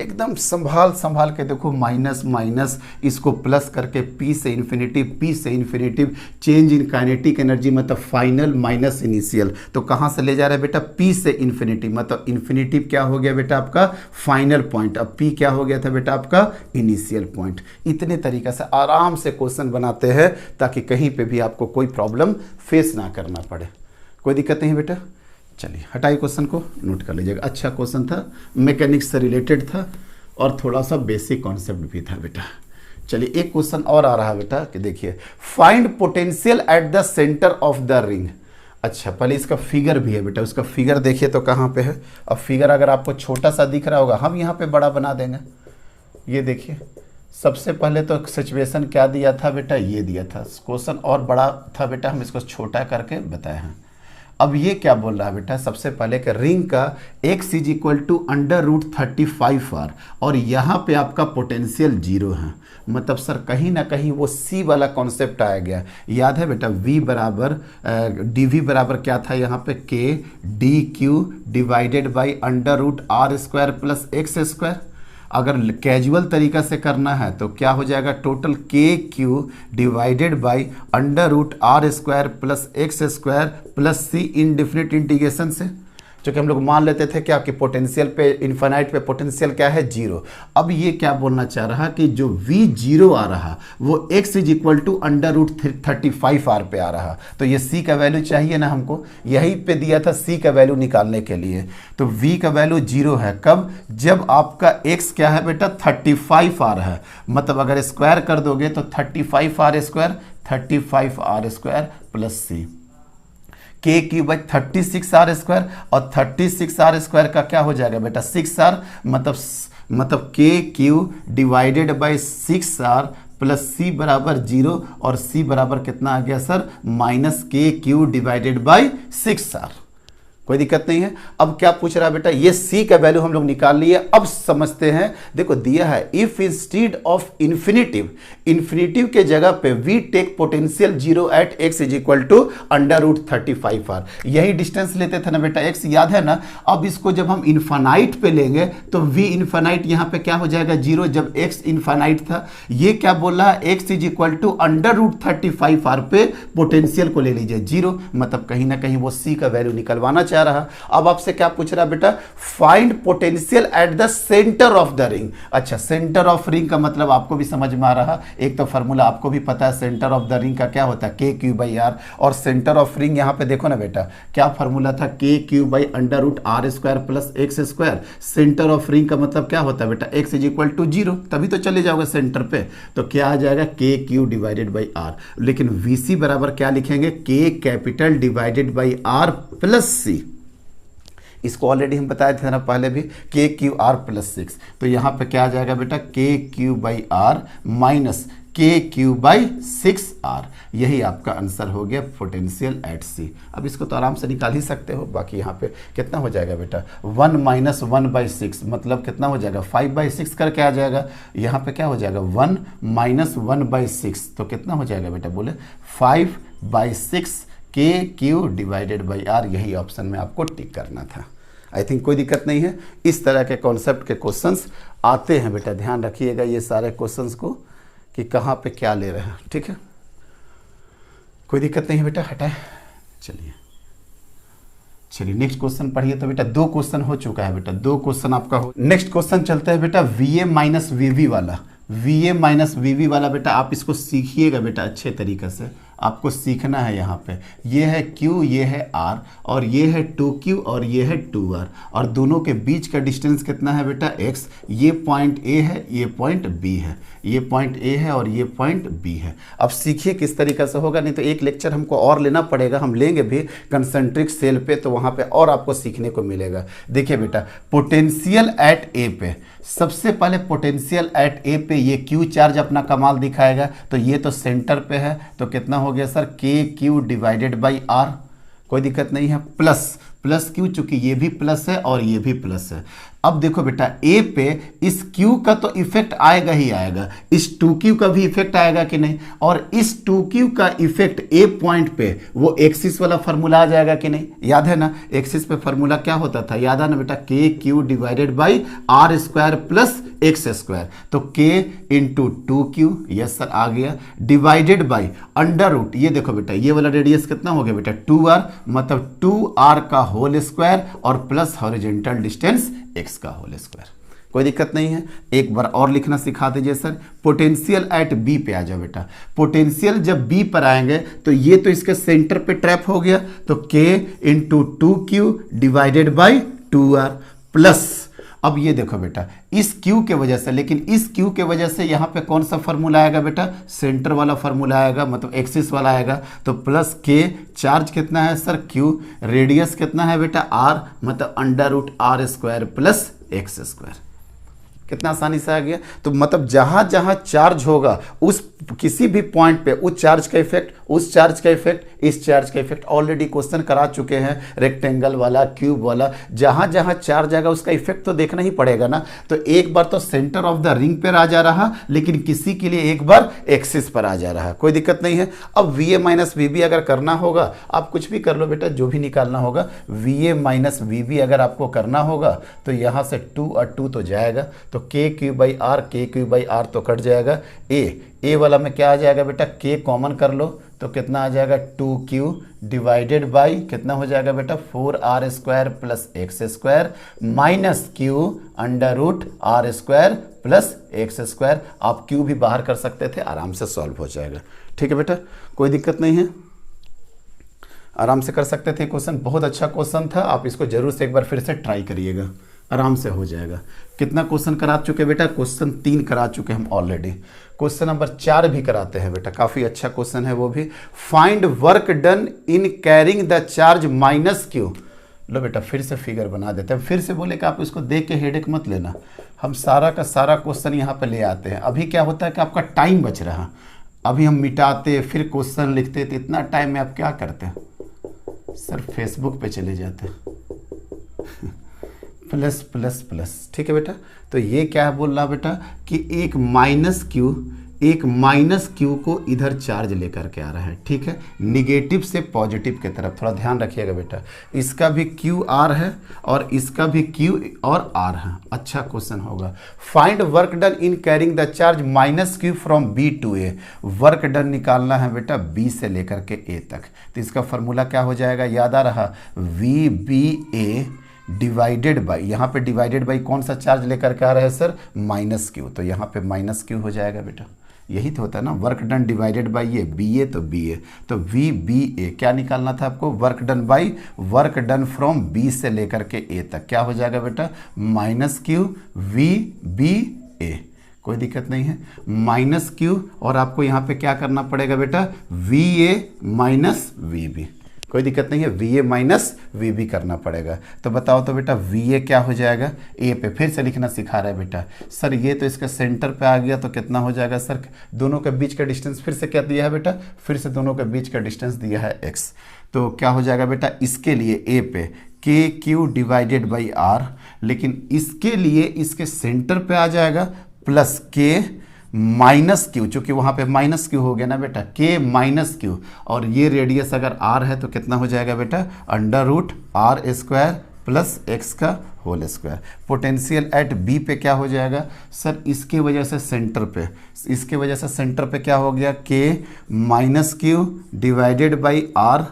एकदम संभाल के देखो, माइनस माइनस इसको प्लस करके P से infinitive change in kinetic energy मतलब फाइनल माइनस इनिशियल। तो कहाँ से ले जा रहे हैं बेटा? P से इन्फिनिटिव, मतलब इन्फिनिटिव क्या हो गया बेटा? आपका फाइनल पॉइंट। अब P क्या हो गया था बेटा? आपका इनिशियल पॉइंट। इतने तरीके से आराम से क्वेश्चन बनाते हैं ताकि कहीं पर भी आपको कोई प्रॉब्लम फेस ना करना पड़े। कोई दिक्कत नहीं बेटा। चलिए हटाइए क्वेश्चन को, नोट कर लीजिएगा। अच्छा क्वेश्चन था, मैकेनिक्स से रिलेटेड था और थोड़ा सा बेसिक कॉन्सेप्ट भी था बेटा। चलिए एक क्वेश्चन और आ रहा है बेटा कि देखिए, find potential at the centre of the ring. अच्छा पहले इसका फिगर भी है बेटा, उसका फिगर देखिए तो कहाँ पे है। अब फिगर अगर आपको छोटा सा दिख रहा होगा, हम यहाँ पे बड़ा बना देंगे। ये देखिए सबसे पहले तो सिचुएशन क्या दिया था बेटा? ये दिया था। क्वेश्चन और बड़ा था बेटा, हम इसको छोटा करके बताए हैं। अब ये क्या बोल रहा है बेटा? सबसे पहले कि रिंग का x is equal to √35r, और यहाँ पे आपका पोटेंशियल 0 है। मतलब सर कहीं ना कहीं वो C वाला कॉन्सेप्ट आ गया। याद है बेटा? V बराबर dV बराबर क्या था यहाँ पे? k dq divided by √r² plus x²। अगर कैजुअल तरीका से करना है तो क्या हो जाएगा, total k Q divided by under root are square plus x square plus c indefinite integration से, जो कि हम लोग मान लेते थे क्या कि पोटेंशियल पे इन्फिनाइट पे पोटेंशियल क्या है, जीरो। अब ये क्या बोलना चाह रहा कि जो v जीरो आ रहा वो x is equal to under root 35r पे आ रहा, तो ये c का वैल्यू चाहिए ना हमको, यही पे दिया था c का वैल्यू निकालने के लिए। तो v का वैल्यू जीरो है कब, जब आपका x क्या है बेटा 35r है, मतलब अगर स्क्वायर कर दोगे तो 35r स्क्वायर प्लस c के क्यूब बाई 36r स्क्वायर, और 36r स्क्वायर का क्या हो जाएगा बेटा 6r, मतलब के Q divided by 6r plus C बराबर जीरो, और सी बराबर कितना आ गया sir, minus K Q divided by 6r। कोई दिक्कत नहीं है। अब क्या पूछ रहा है बेटा, ये c का वैल्यू हम लोग निकाल लिए। अब समझते हैं, देखो दिया है इफ इंस्टीड ऑफ इन्फिनिटिव के जगह पे we take potential zero at x is equal to under root 35r, यही डिस्टेंस लेते थे ना बेटा x, याद है ना। अब इसको जब हम इन्फानाइट पे लेंगे तो v इन्फानाइट यहाँ पे क्या हो जाएगा, जीरो, जब x इन्फानाइट था। ये क्या बोल रहा है, x is equal to under root 35r पे पोटेंशियल को ले लीजिए जीरो, मतलब कहीं ना कहीं वो c का वैल्यू निकलवाना चाह रहा। अब आपसे क्या पूछ रहा बेटा, find potential at the centre of the ring. अच्छा, सेंटर ऑफ रिंग का मतलब आपको भी समझ में आ रहा, एक तो फार्मूला आपको भी पता है, सेंटर ऑफ द रिंग का क्या होता है, के क्यू बाई आर, और सेंटर ऑफ रिंग यहाँ पे देखो ना बेटा क्या फार्मूला था, k q by under root are square plus x square. Centre of ring का मतलब क्या होता है बेटा, x is equal to zero, तभी तो चले जाओगे सेंटर पे, तो क्या आ जाएगा के क्यू डिवाइडेड बाई आर। लेकिन वीसी बराबर क्या लिखेंगे, K capital divided by R plus C. इसको ऑलरेडी हम बताए थे ना पहले भी, के क्यू आर प्लस 6, तो यहाँ पे क्या आ जाएगा बेटा, के q by r minus K q by 6r, यही आपका आंसर हो गया पोटेंशियल एट सी। अब इसको तो आराम से निकाल ही सकते हो। बाकी यहाँ पे कितना हो जाएगा बेटा, 1 माइनस 1/6, मतलब कितना हो जाएगा 5/6 करके आ जाएगा। यहाँ पे क्या हो जाएगा 1 माइनस 1/6, तो कितना हो जाएगा बेटा, बोले 5/6 के क्यू डिवाइडेड बाई आर, यही ऑप्शन में आपको टिक करना था। आई थिंक कोई दिक्कत नहीं है। इस तरह के कॉन्सेप्ट के क्वेश्चंस आते हैं बेटा, ध्यान रखिएगा ये सारे क्वेश्चंस को कि कहाँ पे क्या ले रहे हैं, ठीक है। कोई दिक्कत नहीं है बेटा, हटाए। चलिए नेक्स्ट क्वेश्चन पढ़िए। तो बेटा 2 क्वेश्चन हो चुका है बेटा, 2 क्वेश्चन आपका हो। नेक्स्ट क्वेश्चन चलता है बेटा VA माइनस VB वाला। VA माइनस VB वाला बेटा आप इसको सीखिएगा बेटा अच्छे तरीके से, आपको सीखना है। यहाँ पे ये है Q, ये है R, और ये है 2Q और ये है 2R, और दोनों के बीच का डिस्टेंस कितना है बेटा X। ये पॉइंट A है, ये पॉइंट B है, ये पॉइंट A है और ये पॉइंट B है। अब सीखिए किस तरीके से होगा, नहीं तो एक लेक्चर हमको और लेना पड़ेगा, हम लेंगे भी कंसेंट्रिक सेल पे, तो वहाँ पे और आपको सीखने को मिलेगा। देखिए बेटा पोटेंशियल एट A पे, सबसे पहले पोटेंशियल एट A पे ये Q चार्ज अपना कमाल दिखाएगा, तो ये तो सेंटर पे है, तो कितना हो गया sir, k Q divided by are. कोई दिक्कत नहीं है, प्लस क्यू, चूंकि ये भी प्लस है और ये भी प्लस है। अब देखो बेटा ए पे इस Q का तो इफेक्ट आएगा ही आएगा, इस 2Q का भी इफेक्ट आएगा कि नहीं, और इस 2Q का इफेक्ट ए पॉइंट पे वो एक्सिस वाला फार्मूला आ जाएगा कि नहीं, याद है ना। एक्सिस पे फार्मूला क्या होता था, याद है ना बेटा, के Q divided by r square plus x square, तो k into 2Q, yes sir आ गया, डिवाइडेड बाई अंडर रूट, ये देखो बेटा ये वाला रेडियस कितना हो गया बेटा 2R, मतलब 2R का होल स्क्वायर और प्लस हॉरिजॉन्टल डिस्टेंस x का होल स्क्वायर। कोई दिक्कत नहीं है। एक बार और लिखना सिखा दीजिए सर। पोटेंशियल एट B पे आ जाओ बेटा। पोटेंशियल जब B पर आएंगे तो ये तो इसके सेंटर पे ट्रैप हो गया, तो K into 2Q divided by 2R plus, अब ये देखो बेटा इस Q के वजह से, लेकिन इस Q के वजह से यहाँ पे कौन सा फार्मूला आएगा बेटा, सेंटर वाला फार्मूला आएगा, मतलब एक्सिस वाला आएगा, तो प्लस K, चार्ज कितना है सर Q, रेडियस कितना है बेटा R, मतलब under root R square plus x square. कितना आसानी से आ गया। तो मतलब जहां जहां चार्ज होगा उस किसी भी पॉइंट पे उस चार्ज का इफेक्ट, उस चार्ज का इफेक्ट, इस चार्ज का इफेक्ट ऑलरेडी क्वेश्चन करा चुके हैं, रेक्टेंगल वाला, क्यूब वाला, जहां जहां चार्ज आएगा उसका इफेक्ट तो देखना ही पड़ेगा ना। तो एक बार तो सेंटर ऑफ द रिंग पर आ जा रहा, लेकिन किसी के लिए एक बार एक्सिस पर आ जा रहा, कोई दिक्कत नहीं है। अब VA माइनस VB अगर करना होगा, आप कुछ भी कर लो बेटा, जो भी निकालना होगा, VA माइनस VB अगर आपको करना होगा तो यहाँ से 2 और 2 तो जाएगा, तो k q by are, k q by r तो कट जाएगा। ए वाला में क्या आ जाएगा बेटा, के कॉमन कर लो तो कितना आ जाएगा 2q डिवाइडेड बाई कितना हो जाएगा बेटा 4r square plus x square minus q under root are square plus x square. आप q भी बाहर कर सकते थे, आराम से सॉल्व हो जाएगा। ठीक है बेटा, कोई दिक्कत नहीं है, आराम से कर सकते थे। क्वेश्चन बहुत अच्छा क्वेश्चन था, आप इसको जरूर से एक बार फिर से ट्राई करिएगा, आराम से हो जाएगा। कितना क्वेश्चन करा चुके बेटा, क्वेश्चन 3 करा चुके हम ऑलरेडी। क्वेश्चन नंबर 4 भी कराते हैं बेटा, काफी अच्छा क्वेश्चन है वो भी। Find work done in carrying the charge minus Q. लो बेटा फिर से फिगर बना देते हैं, फिर से बोले कि आप इसको देख के हेडेक मत लेना, हम सारा का सारा क्वेश्चन यहाँ पे ले आते हैं। अभी क्या होता है कि आपका टाइम बच रहा, अभी हम मिटाते फिर क्वेश्चन लिखते, तो इतना टाइम में आप क्या करते हैं सर, फेसबुक पे चले जाते हैं प्लस प्लस प्लस। ठीक है बेटा, तो ये क्या है बोल रहा बेटा कि एक माइनस क्यू को इधर चार्ज लेकर के आ रहा है। ठीक है, निगेटिव से पॉजिटिव की तरफ, थोड़ा ध्यान रखिएगा बेटा। इसका भी क्यू आर है और इसका भी क्यू और आर है। अच्छा क्वेश्चन होगा। Find work done in carrying the charge minus q from b to a. Work done निकालना है बेटा बी से लेकर के ए तक, तो इसका फॉर्मूला क्या हो जाएगा, याद आ रहा, v B a divided by, यहाँ पे डिवाइडेड बाई कौन सा चार्ज लेकर के आ रहा है सर, माइनस क्यू, तो यहाँ पे माइनस क्यू हो जाएगा बेटा। यही तो होता है ना, वर्क डन डिवाइडेड बाई ये बी ए, तो बी ए, तो वी बी ए क्या निकालना था आपको, work done by work done from B से लेकर के ए तक, क्या हो जाएगा बेटा minus q V B A. कोई दिक्कत नहीं है, माइनस क्यू और आपको यहाँ पे क्या करना पड़ेगा बेटा, V A minus V B. कोई दिक्कत नहीं है, V A minus V B करना पड़ेगा। तो बताओ तो बेटा वी ए क्या हो जाएगा, ए पे फिर से लिखना सिखा रहा है बेटा सर, ये तो इसका सेंटर पे आ गया, तो कितना हो जाएगा सर, दोनों के बीच का डिस्टेंस फिर से क्या दिया है बेटा, फिर से दोनों के बीच का डिस्टेंस दिया है x। तो क्या हो जाएगा बेटा, इसके लिए ए पे k Q divided by R, लेकिन इसके लिए इसके सेंटर पे आ जाएगा प्लस के माइनस क्यू, चूंकि वहां पे माइनस क्यू हो गया ना बेटा, के माइनस क्यू, और ये रेडियस अगर आर है तो कितना हो जाएगा बेटा, under root are square plus X का whole square. Potential at B पे क्या हो जाएगा सर, इसके वजह से सेंटर पे, इसके वजह से सेंटर पे क्या हो गया, K minus Q divided by are,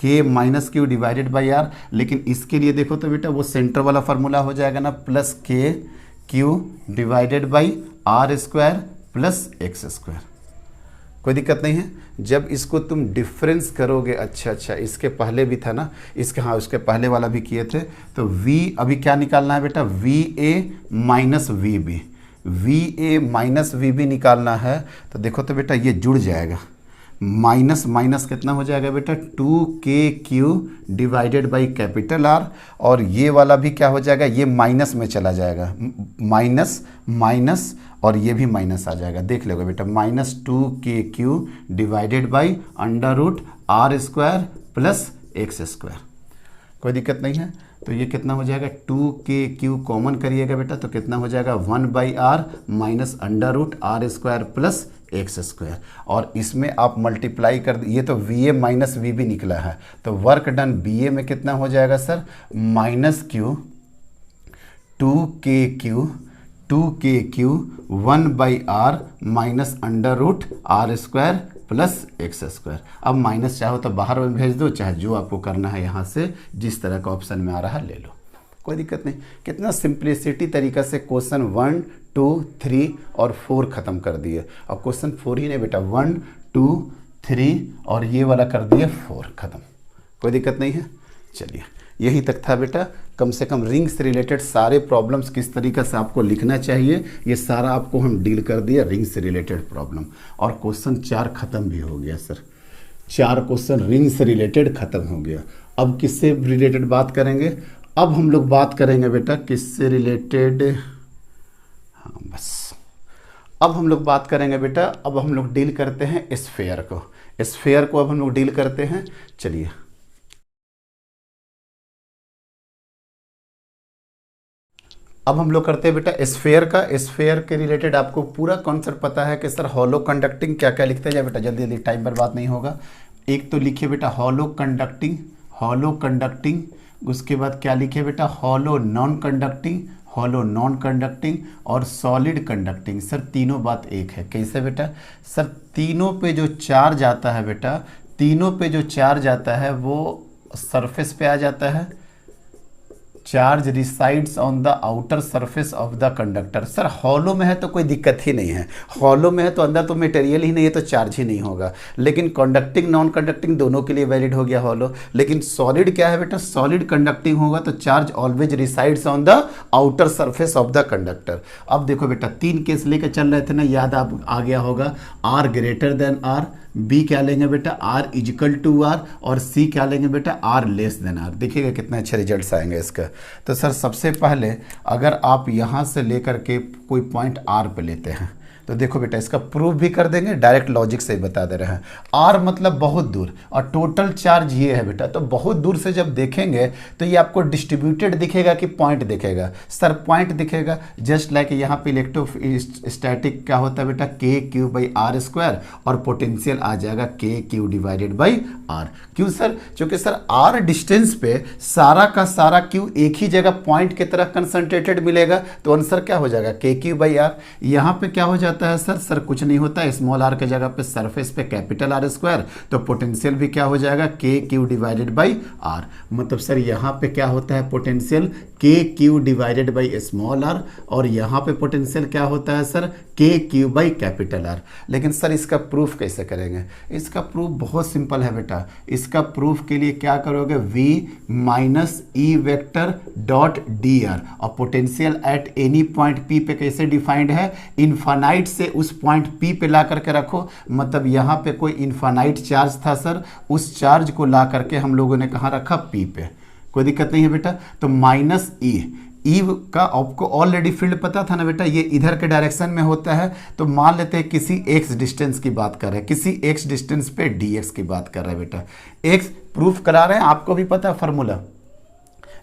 K minus Q divided by R, लेकिन इसके लिए देखो तो बेटा वो सेंटर वाला फार्मूला हो जाएगा ना, plus k Q divided by r square plus x square. कोई दिक्कत नहीं है, जब इसको तुम डिफरेंस करोगे, अच्छा इसके पहले भी था ना, इसके हाँ उसके पहले वाला भी किए थे, तो v अभी क्या निकालना है बेटा, V A minus V B, V A minus V B निकालना है। तो देखो तो बेटा ये जुड़ जाएगा, माइनस माइनस कितना हो जाएगा बेटा, 2kq divided by capital R, और ये वाला भी क्या हो जाएगा, ये माइनस में चला जाएगा, माइनस माइनस और ये भी माइनस आ जाएगा, देख लोगे बेटा, minus 2kq divided by under root are square plus x square. कोई दिक्कत नहीं है, तो ये कितना हो जाएगा, 2kq कॉमन करिएगा बेटा, तो कितना हो जाएगा 1/r minus under root are square plus x square, और इसमें आप मल्टीप्लाई कर, ये तो V A minus V B निकला है, तो वर्क डन बी ए में कितना हो जाएगा sir, minus Q 2kq 1/r minus under root are square plus x square. अब माइनस चाहो तो बाहर में भेज दो, चाहे जो आपको करना है यहाँ से जिस तरह का ऑप्शन में आ रहा है ले लो, कोई दिक्कत नहीं। कितना सिंप्लिसिटी तरीका से क्वेश्चन 1, 2, 3 और 4 खत्म कर दिए। अब क्वेश्चन 4 ही नहीं बेटा, 1, 2, 3 और ये वाला कर दिए 4 खत्म, कोई दिक्कत नहीं है। चलिए यही तक था बेटा, कम से कम रिंग से रिलेटेड सारे प्रॉब्लम्स किस तरीके से आपको लिखना चाहिए ये सारा आपको हम डील कर दिया, रिंग से रिलेटेड प्रॉब्लम। और क्वेश्चन 4 खत्म भी हो गया सर, 4 क्वेश्चन रिंग से रिलेटेड खत्म हो गया। अब किससे रिलेटेड बात करेंगे, अब हम लोग बात करेंगे बेटा किससे रिलेटेड, हाँ बस अब हम लोग बात करेंगे बेटा, अब हम लोग डील करते हैं स्फेयर को, स्फेयर को अब हम लोग डील करते हैं। चलिए अब हम लोग करते हैं बेटा स्फेयर का। स्फेयर के रिलेटेड आपको पूरा कॉन्सेप्ट पता है कि सर हॉलो कंडक्टिंग क्या क्या लिखते हैं बेटा, जल्दी जल्दी टाइम बर्बाद नहीं होगा। एक तो लिखिए बेटा हॉलो कंडक्टिंग, हॉलो कंडक्टिंग, उसके बाद क्या लिखिए बेटा hollow non conducting, hollow non conducting और सॉलिड कंडक्टिंग। सर तीनों बात एक है। कैसे बेटा? सर तीनों पे जो चार्ज आता है बेटा, तीनों पे जो चार्ज आता है वो सरफेस पे आ जाता है। Charge resides on the outer surface of the conductor. Sir hollow में है तो कोई दिक्कत ही नहीं है, हॉलो में है तो अंदर तो मटेरियल ही नहीं है तो चार्ज ही नहीं होगा। लेकिन कंडक्टिंग नॉन कंडक्टिंग दोनों के लिए वैलिड हो गया हॉलो। लेकिन सॉलिड क्या है बेटा? सॉलिड कंडक्टिंग होगा तो charge always resides on the outer surface of the conductor. अब देखो बेटा 3 केस लेकर चल रहे थे ना, याद आप आ गया होगा। R greater than r, B क्या लेंगे बेटा? आर इजिकल टू आर, और सी क्या लेंगे बेटा? R less than r. देखिएगा कितने अच्छे रिजल्ट्स आएंगे इसका। तो सर सबसे पहले अगर आप यहाँ से लेकर के कोई पॉइंट आर पे लेते हैं तो देखो बेटा इसका प्रूफ भी कर देंगे, डायरेक्ट लॉजिक से ही बता दे रहे हैं। आर मतलब बहुत दूर और टोटल चार्ज ये है बेटा, तो बहुत दूर से जब देखेंगे तो ये आपको डिस्ट्रीब्यूटेड दिखेगा कि पॉइंट दिखेगा? सर पॉइंट दिखेगा। जस्ट लाइक यहाँ पे इलेक्ट्रोस्टैटिक क्या होता है बेटा? के क्यू बाई आर स्क्वायर, और पोटेंशियल आ जाएगा के क्यू डिवाइडेड बाई आर। क्यों सर? क्योंकि सर आर डिस्टेंस पे सारा का सारा क्यू एक ही जगह पॉइंट की तरह कंसंट्रेटेड मिलेगा, तो आंसर क्या हो जाएगा? के क्यू बाई आर। यहाँ पे क्या हो जाता है सर? सर कुछ नहीं होता है, स्मॉल आर के जगह पे सरफेस पे कैपिटल आर स्क्वायर, तो पोटेंशियल भी क्या हो जाएगा? के क्यू डिवाइडेड बाई आर। मतलब सर यहाँ पे क्या होता है? Potential k Q divided by small r, और यहाँ पे पोटेंशियल क्या होता है sir? K q by capital R. लेकिन सर इसका प्रूफ कैसे करेंगे? इसका प्रूफ बहुत सिंपल है बेटा। इसका प्रूफ के लिए क्या करोगे? v minus E vector dot D R, और potential at any point p पे कैसे डिफाइंड है? इन्फानाइट से उस पॉइंट p पे ला करके रखो। मतलब यहाँ पे कोई इन्फानाइट चार्ज था सर, उस चार्ज को ला करके हम लोगों ने कहाँ रखा? p पे। कोई दिक्कत नहीं है बेटा। तो माइनस ई का आपको ऑलरेडी फील्ड पता था ना बेटा, ये इधर के डायरेक्शन में होता है। तो मान लेते हैं किसी x डिस्टेंस की बात कर रहे हैं, किसी x डिस्टेंस पे dx की बात कर रहे हैं बेटा। x प्रूफ करा रहे हैं, आपको भी पता है फार्मूला,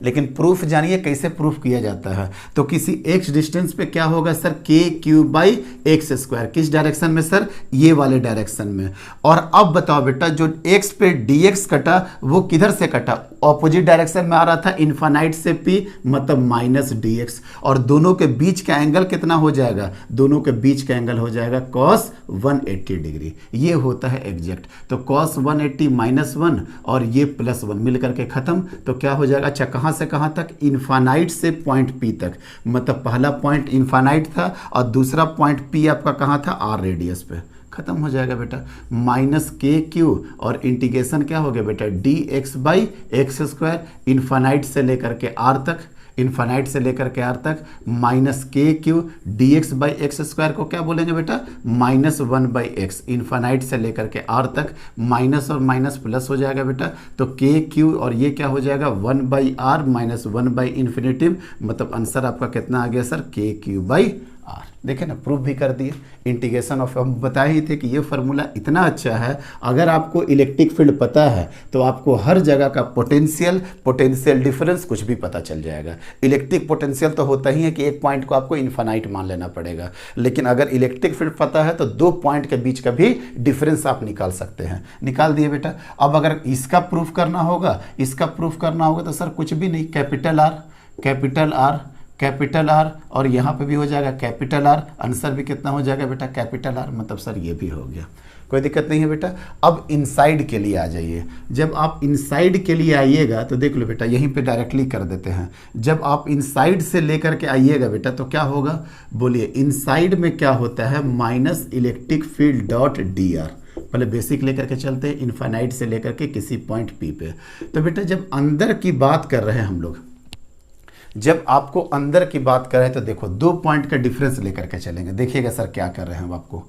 लेकिन प्रूफ जानिए कैसे प्रूफ किया जाता है। तो किसी x डिस्टेंस पे क्या होगा sir? K q by x square. किस डायरेक्शन में सर? ये वाले डायरेक्शन में। और अब बताओ बेटा जो x पे dx कटा वो किधर से कटा? ऑपोजिट डायरेक्शन में आ रहा था, इन्फानाइट से p, मतलब माइनस dx। और दोनों के बीच का एंगल कितना हो जाएगा? दोनों के बीच का एंगल हो जाएगा cos 180 डिग्री। ये होता है एग्जैक्ट। तो cos 180 माइनस 1 और ये प्लस 1 मिल करके खत्म। तो क्या हो जाएगा? अच्छा कहाँ से कहाँ तक? इन्फानाइट से पॉइंट P तक। मतलब पहला पॉइंट इन्फानाइट था और दूसरा पॉइंट P आपका कहाँ था? R रेडियस पे। खत्म हो जाएगा बेटा। माइनस के क्यू और इंटीग्रेशन क्या हो गया बेटा? D x by x square, infinite से लेकर के आर तक, इन्फानाइट से लेकर के आर तक, minus K Q D x by x square को क्या बोलेंगे बेटा? Minus 1 by x. इन्फानाइट से लेकर के आर तक माइनस और माइनस प्लस हो जाएगा बेटा। तो के क्यू और ये क्या हो जाएगा? 1 by r minus 1 by infinitive. मतलब आंसर आपका कितना आ गया sir? K q by are. देखे ना, प्रूफ भी कर दिए। इंटीग्रेशन ऑफ, हम बताए ही थे कि ये फार्मूला इतना अच्छा है, अगर आपको इलेक्ट्रिक फील्ड पता है तो आपको हर जगह का पोटेंशियल डिफरेंस कुछ भी पता चल जाएगा। इलेक्ट्रिक पोटेंशियल तो होता ही है कि एक पॉइंट को आपको इन्फानाइट मान लेना पड़ेगा, लेकिन अगर इलेक्ट्रिक फील्ड पता है तो 2 पॉइंट के बीच का भी डिफरेंस आप निकाल सकते हैं। निकाल दिए बेटा। अब अगर इसका प्रूफ करना होगा, तो सर कुछ भी नहीं, कैपिटल आर और यहाँ पे भी हो जाएगा कैपिटल आर। आंसर भी कितना हो जाएगा बेटा? Capital R. मतलब सर ये भी हो गया, कोई दिक्कत नहीं है बेटा। अब इनसाइड के लिए आ जाइए। जब आप इनसाइड के लिए आइएगा तो देख लो बेटा, यहीं पे डायरेक्टली कर देते हैं। जब आप इनसाइड से लेकर के आइएगा बेटा तो क्या होगा? बोलिए। इनसाइड में क्या होता है? Minus electric field dot D are. पहले बेसिक लेकर के चलते हैं, इन्फानाइट से लेकर के किसी पॉइंट पी पे। तो बेटा जब अंदर की बात कर रहे हैं हम लोग, जब आपको अंदर की बात करें तो देखो 2 पॉइंट का डिफरेंस लेकर के चलेंगे। देखिएगा सर क्या कर रहे हैं हम आपको।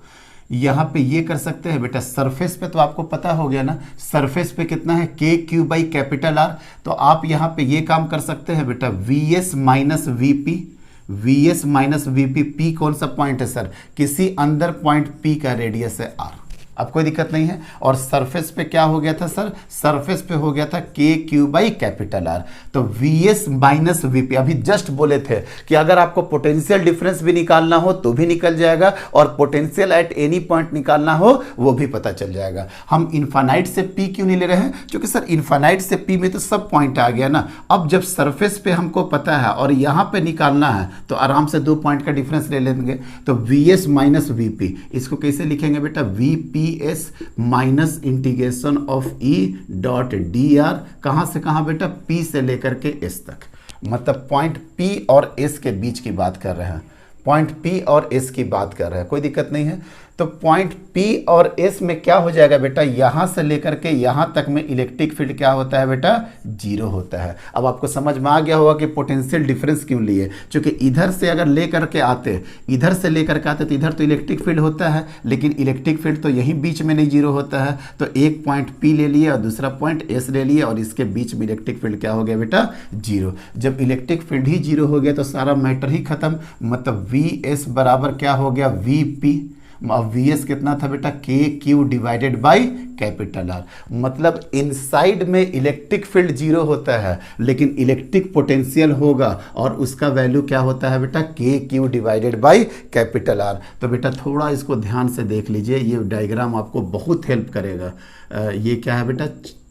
यहाँ पे ये कर सकते हैं बेटा, सरफेस पे तो आपको पता हो गया ना, सरफेस पे कितना है? K q by capital are. तो आप यहाँ पे ये काम कर सकते हैं बेटा, V S minus V P. V S minus V P, P कौन सा पॉइंट है सर? किसी अंदर पॉइंट पी का रेडियस है आर। अब कोई दिक्कत नहीं है। और सरफेस पे क्या हो गया था सर, सरफेस पे हो गया था k q by capital are. तो वी एस माइनस वीपी, अभी जस्ट बोले थे कि अगर आपको पोटेंशियल डिफरेंस भी निकालना हो तो भी निकल जाएगा, और पोटेंशियल एट एनी पॉइंट निकालना हो वो भी पता चल जाएगा। हम इनफाइनाइट से पी क्यों नहीं ले रहे हैं, क्योंकि सर इनफाइनाइट से पी में तो सब पॉइंट आ गया ना। अब जब सरफेस पे हमको पता है और यहां पे निकालना है तो आराम से 2 पॉइंट का डिफरेंस ले लेंगे। तो वी एस माइनस वीपी, इसको कैसे लिखेंगे बेटा, VP S minus integration of E dot D are, कहां से कहां बेटा, पी से लेकर के एस तक। मतलब पॉइंट पी और एस के बीच की बात कर रहे हैं, पॉइंट पी और एस की बात कर रहे हैं, कोई दिक्कत नहीं है। तो पॉइंट पी और एस में क्या हो जाएगा बेटा, यहां से लेकर के यहां तक में इलेक्ट्रिक फील्ड क्या होता है बेटा, 0 होता है। अब आपको समझ में आ गया होगा कि पोटेंशियल डिफरेंस क्यों लिए, क्योंकि इधर से अगर लेकर के आते, इधर से लेकर के आते तो इधर तो इलेक्ट्रिक फील्ड होता है, लेकिन इलेक्ट्रिक फील्ड तो यहीं बीच में नहीं 0 होता है। तो एक पॉइंट पी ले लिए और दूसरा पॉइंट एस ले लिए और इसके बीच में इलेक्ट्रिक फील्ड क्या हो गया बेटा, 0। जब इलेक्ट्रिक फील्ड ही 0 हो गया तो सारा मैटर ही खत्म। मतलब वी एस बराबर क्या हो गया, वी पी। अब वी एस कितना था बेटा, के Q divided by capital are. मतलब इनसाइड में इलेक्ट्रिक फील्ड 0 होता है, लेकिन इलेक्ट्रिक पोटेंशियल होगा और उसका वैल्यू क्या होता है बेटा, के Q divided by capital are. तो बेटा थोड़ा इसको ध्यान से देख लीजिए, ये डायग्राम आपको बहुत हेल्प करेगा। ये क्या है बेटा,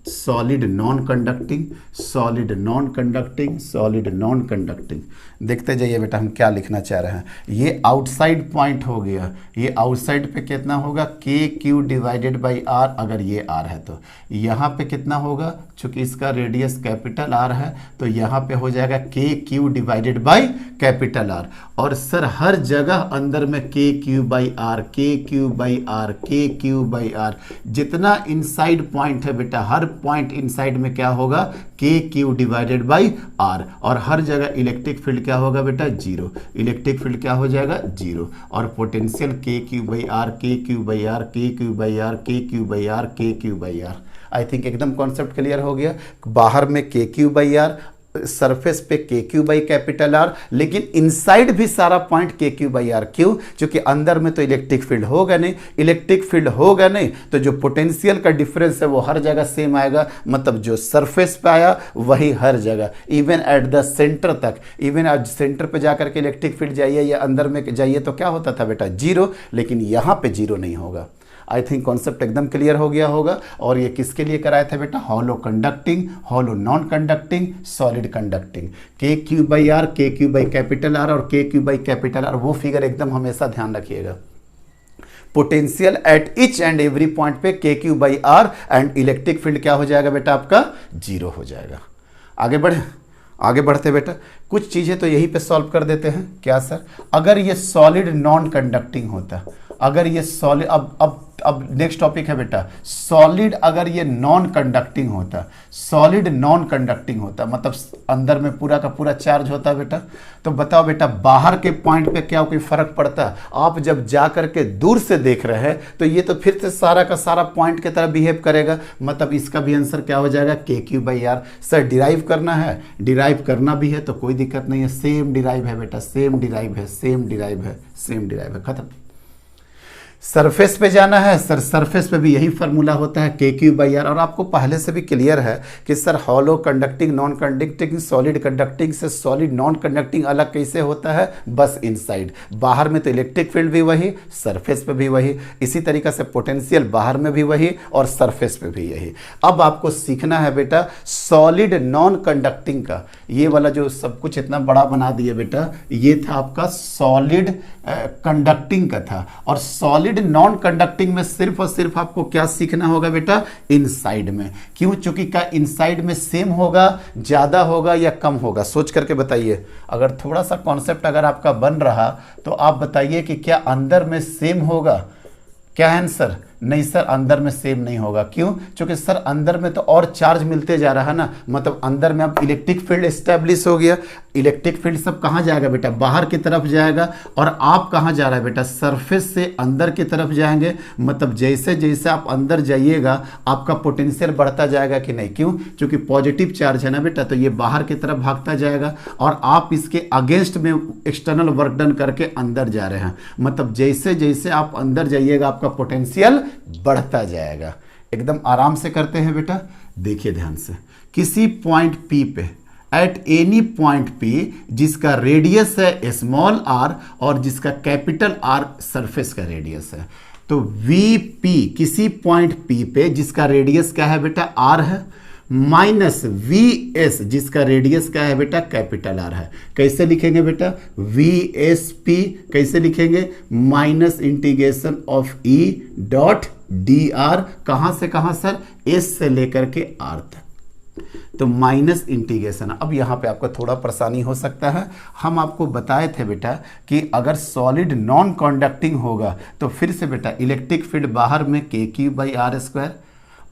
solid non conducting, solid non conducting, solid non conducting. देखते जाइए बेटा हम क्या लिखना चाह रहे हैं। ये आउटसाइड पॉइंट हो गया, ये आउटसाइड पे कितना होगा, k Q divided by r, अगर ये आर है तो यहाँ पे कितना होगा, चूंकि इसका रेडियस कैपिटल आर है तो यहाँ पे हो जाएगा के Q divided by capital R. और सर हर जगह अंदर में k q by are, k q by are, k q by are, जितना इनसाइड पॉइंट है बेटा, हर पॉइंट इनसाइड में क्या होगा, k Q divided by r. और हर जगह इलेक्ट्रिक फील्ड क्या होगा बेटा, 0। इलेक्ट्रिक फील्ड क्या हो जाएगा, 0। और potential k q by are, k q by are, k q by are, k q by are, k q by r. I think एकदम कॉन्सेप्ट क्लियर हो गया। बाहर में k q by are, surface पे k q by capital R, लेकिन inside भी सारा point के क्यू बाई आर। क्यों, क्योंकि अंदर में तो इलेक्ट्रिक फील्ड होगा नहीं, इलेक्ट्रिक फील्ड होगा नहीं तो जो पोटेंशियल का डिफरेंस है वो हर जगह सेम आएगा। मतलब जो सरफेस पे आया वही हर जगह, इवन एट द सेंटर तक, इवन आज सेंटर पे जाकर के इलेक्ट्रिक फील्ड जाइए या अंदर में जाइए तो क्या होता था बेटा, 0, लेकिन यहाँ पे 0 नहीं होगा। आई थिंक कॉन्सेप्ट एकदम क्लियर हो गया होगा। और ये किसके लिए कराया था बेटा, hollow conducting, hollow non conducting, solid conducting. K q by are, k q by capital R और k q by capital R, वो फिगर एकदम हमेशा ध्यान रखिएगा। Potential at each and every point पे k q by r and electric field क्या हो जाएगा बेटा, आपका 0 हो जाएगा। आगे बढ़े, आगे बढ़ते बेटा कुछ चीजें तो यहीं पे सॉल्व कर देते हैं। क्या सर, अगर ये सॉलिड नॉन कंडक्टिंग होता, अगर ये सॉलिड, अब नेक्स्ट टॉपिक है बेटा, सॉलिड अगर ये नॉन कंडक्टिंग होता, सॉलिड नॉन कंडक्टिंग होता, मतलब अंदर में पूरा का पूरा चार्ज होता बेटा, तो बताओ बेटा बाहर के पॉइंट पे क्या कोई फर्क पड़ता? आप जब जा करके दूर से देख रहे हैं तो ये तो फिर से सारा का सारा पॉइंट की तरह बिहेव करेगा। मतलब इसका भी आंसर क्या हो जाएगा, के q by r. Sir derive करना है, डिराइव करना भी है तो कोई दिक्कत नहीं है, सेम डिराइव है बेटा, सेम डिराइव है, सेम डिराइव है, सेम डिराइव है, खत्म। सरफेस पे जाना है सर, सरफेस पे भी यही फार्मूला होता है के क्यू बाई आर। और आपको पहले से भी क्लियर है कि sir hollow conducting, non conducting, solid conducting से सॉलिड नॉन कंडक्टिंग अलग कैसे होता है, बस इनसाइड। बाहर में तो इलेक्ट्रिक फील्ड भी वही, सरफेस पे भी वही, इसी तरीके से पोटेंशियल बाहर में भी वही और सरफेस पे भी यही। अब आपको सीखना है बेटा सॉलिड नॉन कंडक्टिंग का, ये वाला जो सब कुछ इतना बड़ा बना दिया बेटा, ये था आपका सॉलिड कंडक्टिंग का था। और सॉलिड नॉन कंडक्टिंग में सिर्फ और सिर्फ आपको क्या सीखना होगा बेटा, इनसाइड में। क्यों, चूंकि क्या इनसाइड में सेम होगा, ज्यादा होगा या कम होगा, सोच करके बताइए। अगर थोड़ा सा कॉन्सेप्ट अगर आपका बन रहा तो आप बताइए कि क्या अंदर में सेम होगा? क्या आंसर? नहीं सर, अंदर में सेम नहीं होगा। क्यों? क्योंकि सर अंदर में तो और चार्ज मिलते जा रहा है ना, मतलब अंदर में अब इलेक्ट्रिक फील्ड एस्टेब्लिश हो गया। इलेक्ट्रिक फील्ड सब कहाँ जाएगा बेटा, बाहर की तरफ जाएगा। और आप कहाँ जा रहा है बेटा, सरफेस से अंदर की तरफ जाएंगे। मतलब जैसे जैसे आप अंदर जाइएगा आपका पोटेंशियल बढ़ता जाएगा कि नहीं, क्यों, क्योंकि पॉजिटिव चार्ज है ना बेटा, तो ये बाहर की तरफ भागता जाएगा और आप इसके अगेंस्ट में एक्सटर्नल वर्क डन करके अंदर जा रहे हैं। मतलब जैसे जैसे आप अंदर जाइएगा आपका पोटेंशियल बढ़ता जाएगा। एकदम आराम से करते हैं बेटा, देखिए ध्यान से। किसी पॉइंट P पे, एट एनी पॉइंट P जिसका रेडियस है स्मॉल r और जिसका कैपिटल R सरफेस का रेडियस है, तो VP किसी पॉइंट P पे जिसका रेडियस क्या है बेटा, R है, माइनस VS जिसका रेडियस क्या है बेटा, कैपिटल R है। कैसे लिखेंगे बेटा, VSP कैसे लिखेंगे, minus integration of E dot dr, कहां से कहां सर, S से लेकर के R तक, तो माइनस इंटीग्रेशन। अब यहाँ पे आपको थोड़ा परेशानी हो सकता है। हम आपको बताए थे बेटा कि अगर सॉलिड नॉन कंडक्टिंग होगा तो फिर से बेटा इलेक्ट्रिक फील्ड बाहर में KQ/R²,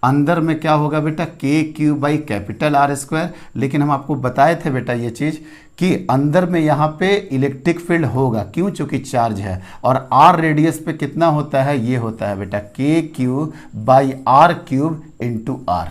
अंदर में क्या होगा बेटा, KQ/R²। लेकिन हम आपको बताए थे बेटा ये चीज़ कि अंदर में यहाँ पे इलेक्ट्रिक फील्ड होगा, क्यों, चूंकि चार्ज है। और R रेडियस पे कितना होता है, ये होता है बेटा KQ/R³ इंटू R।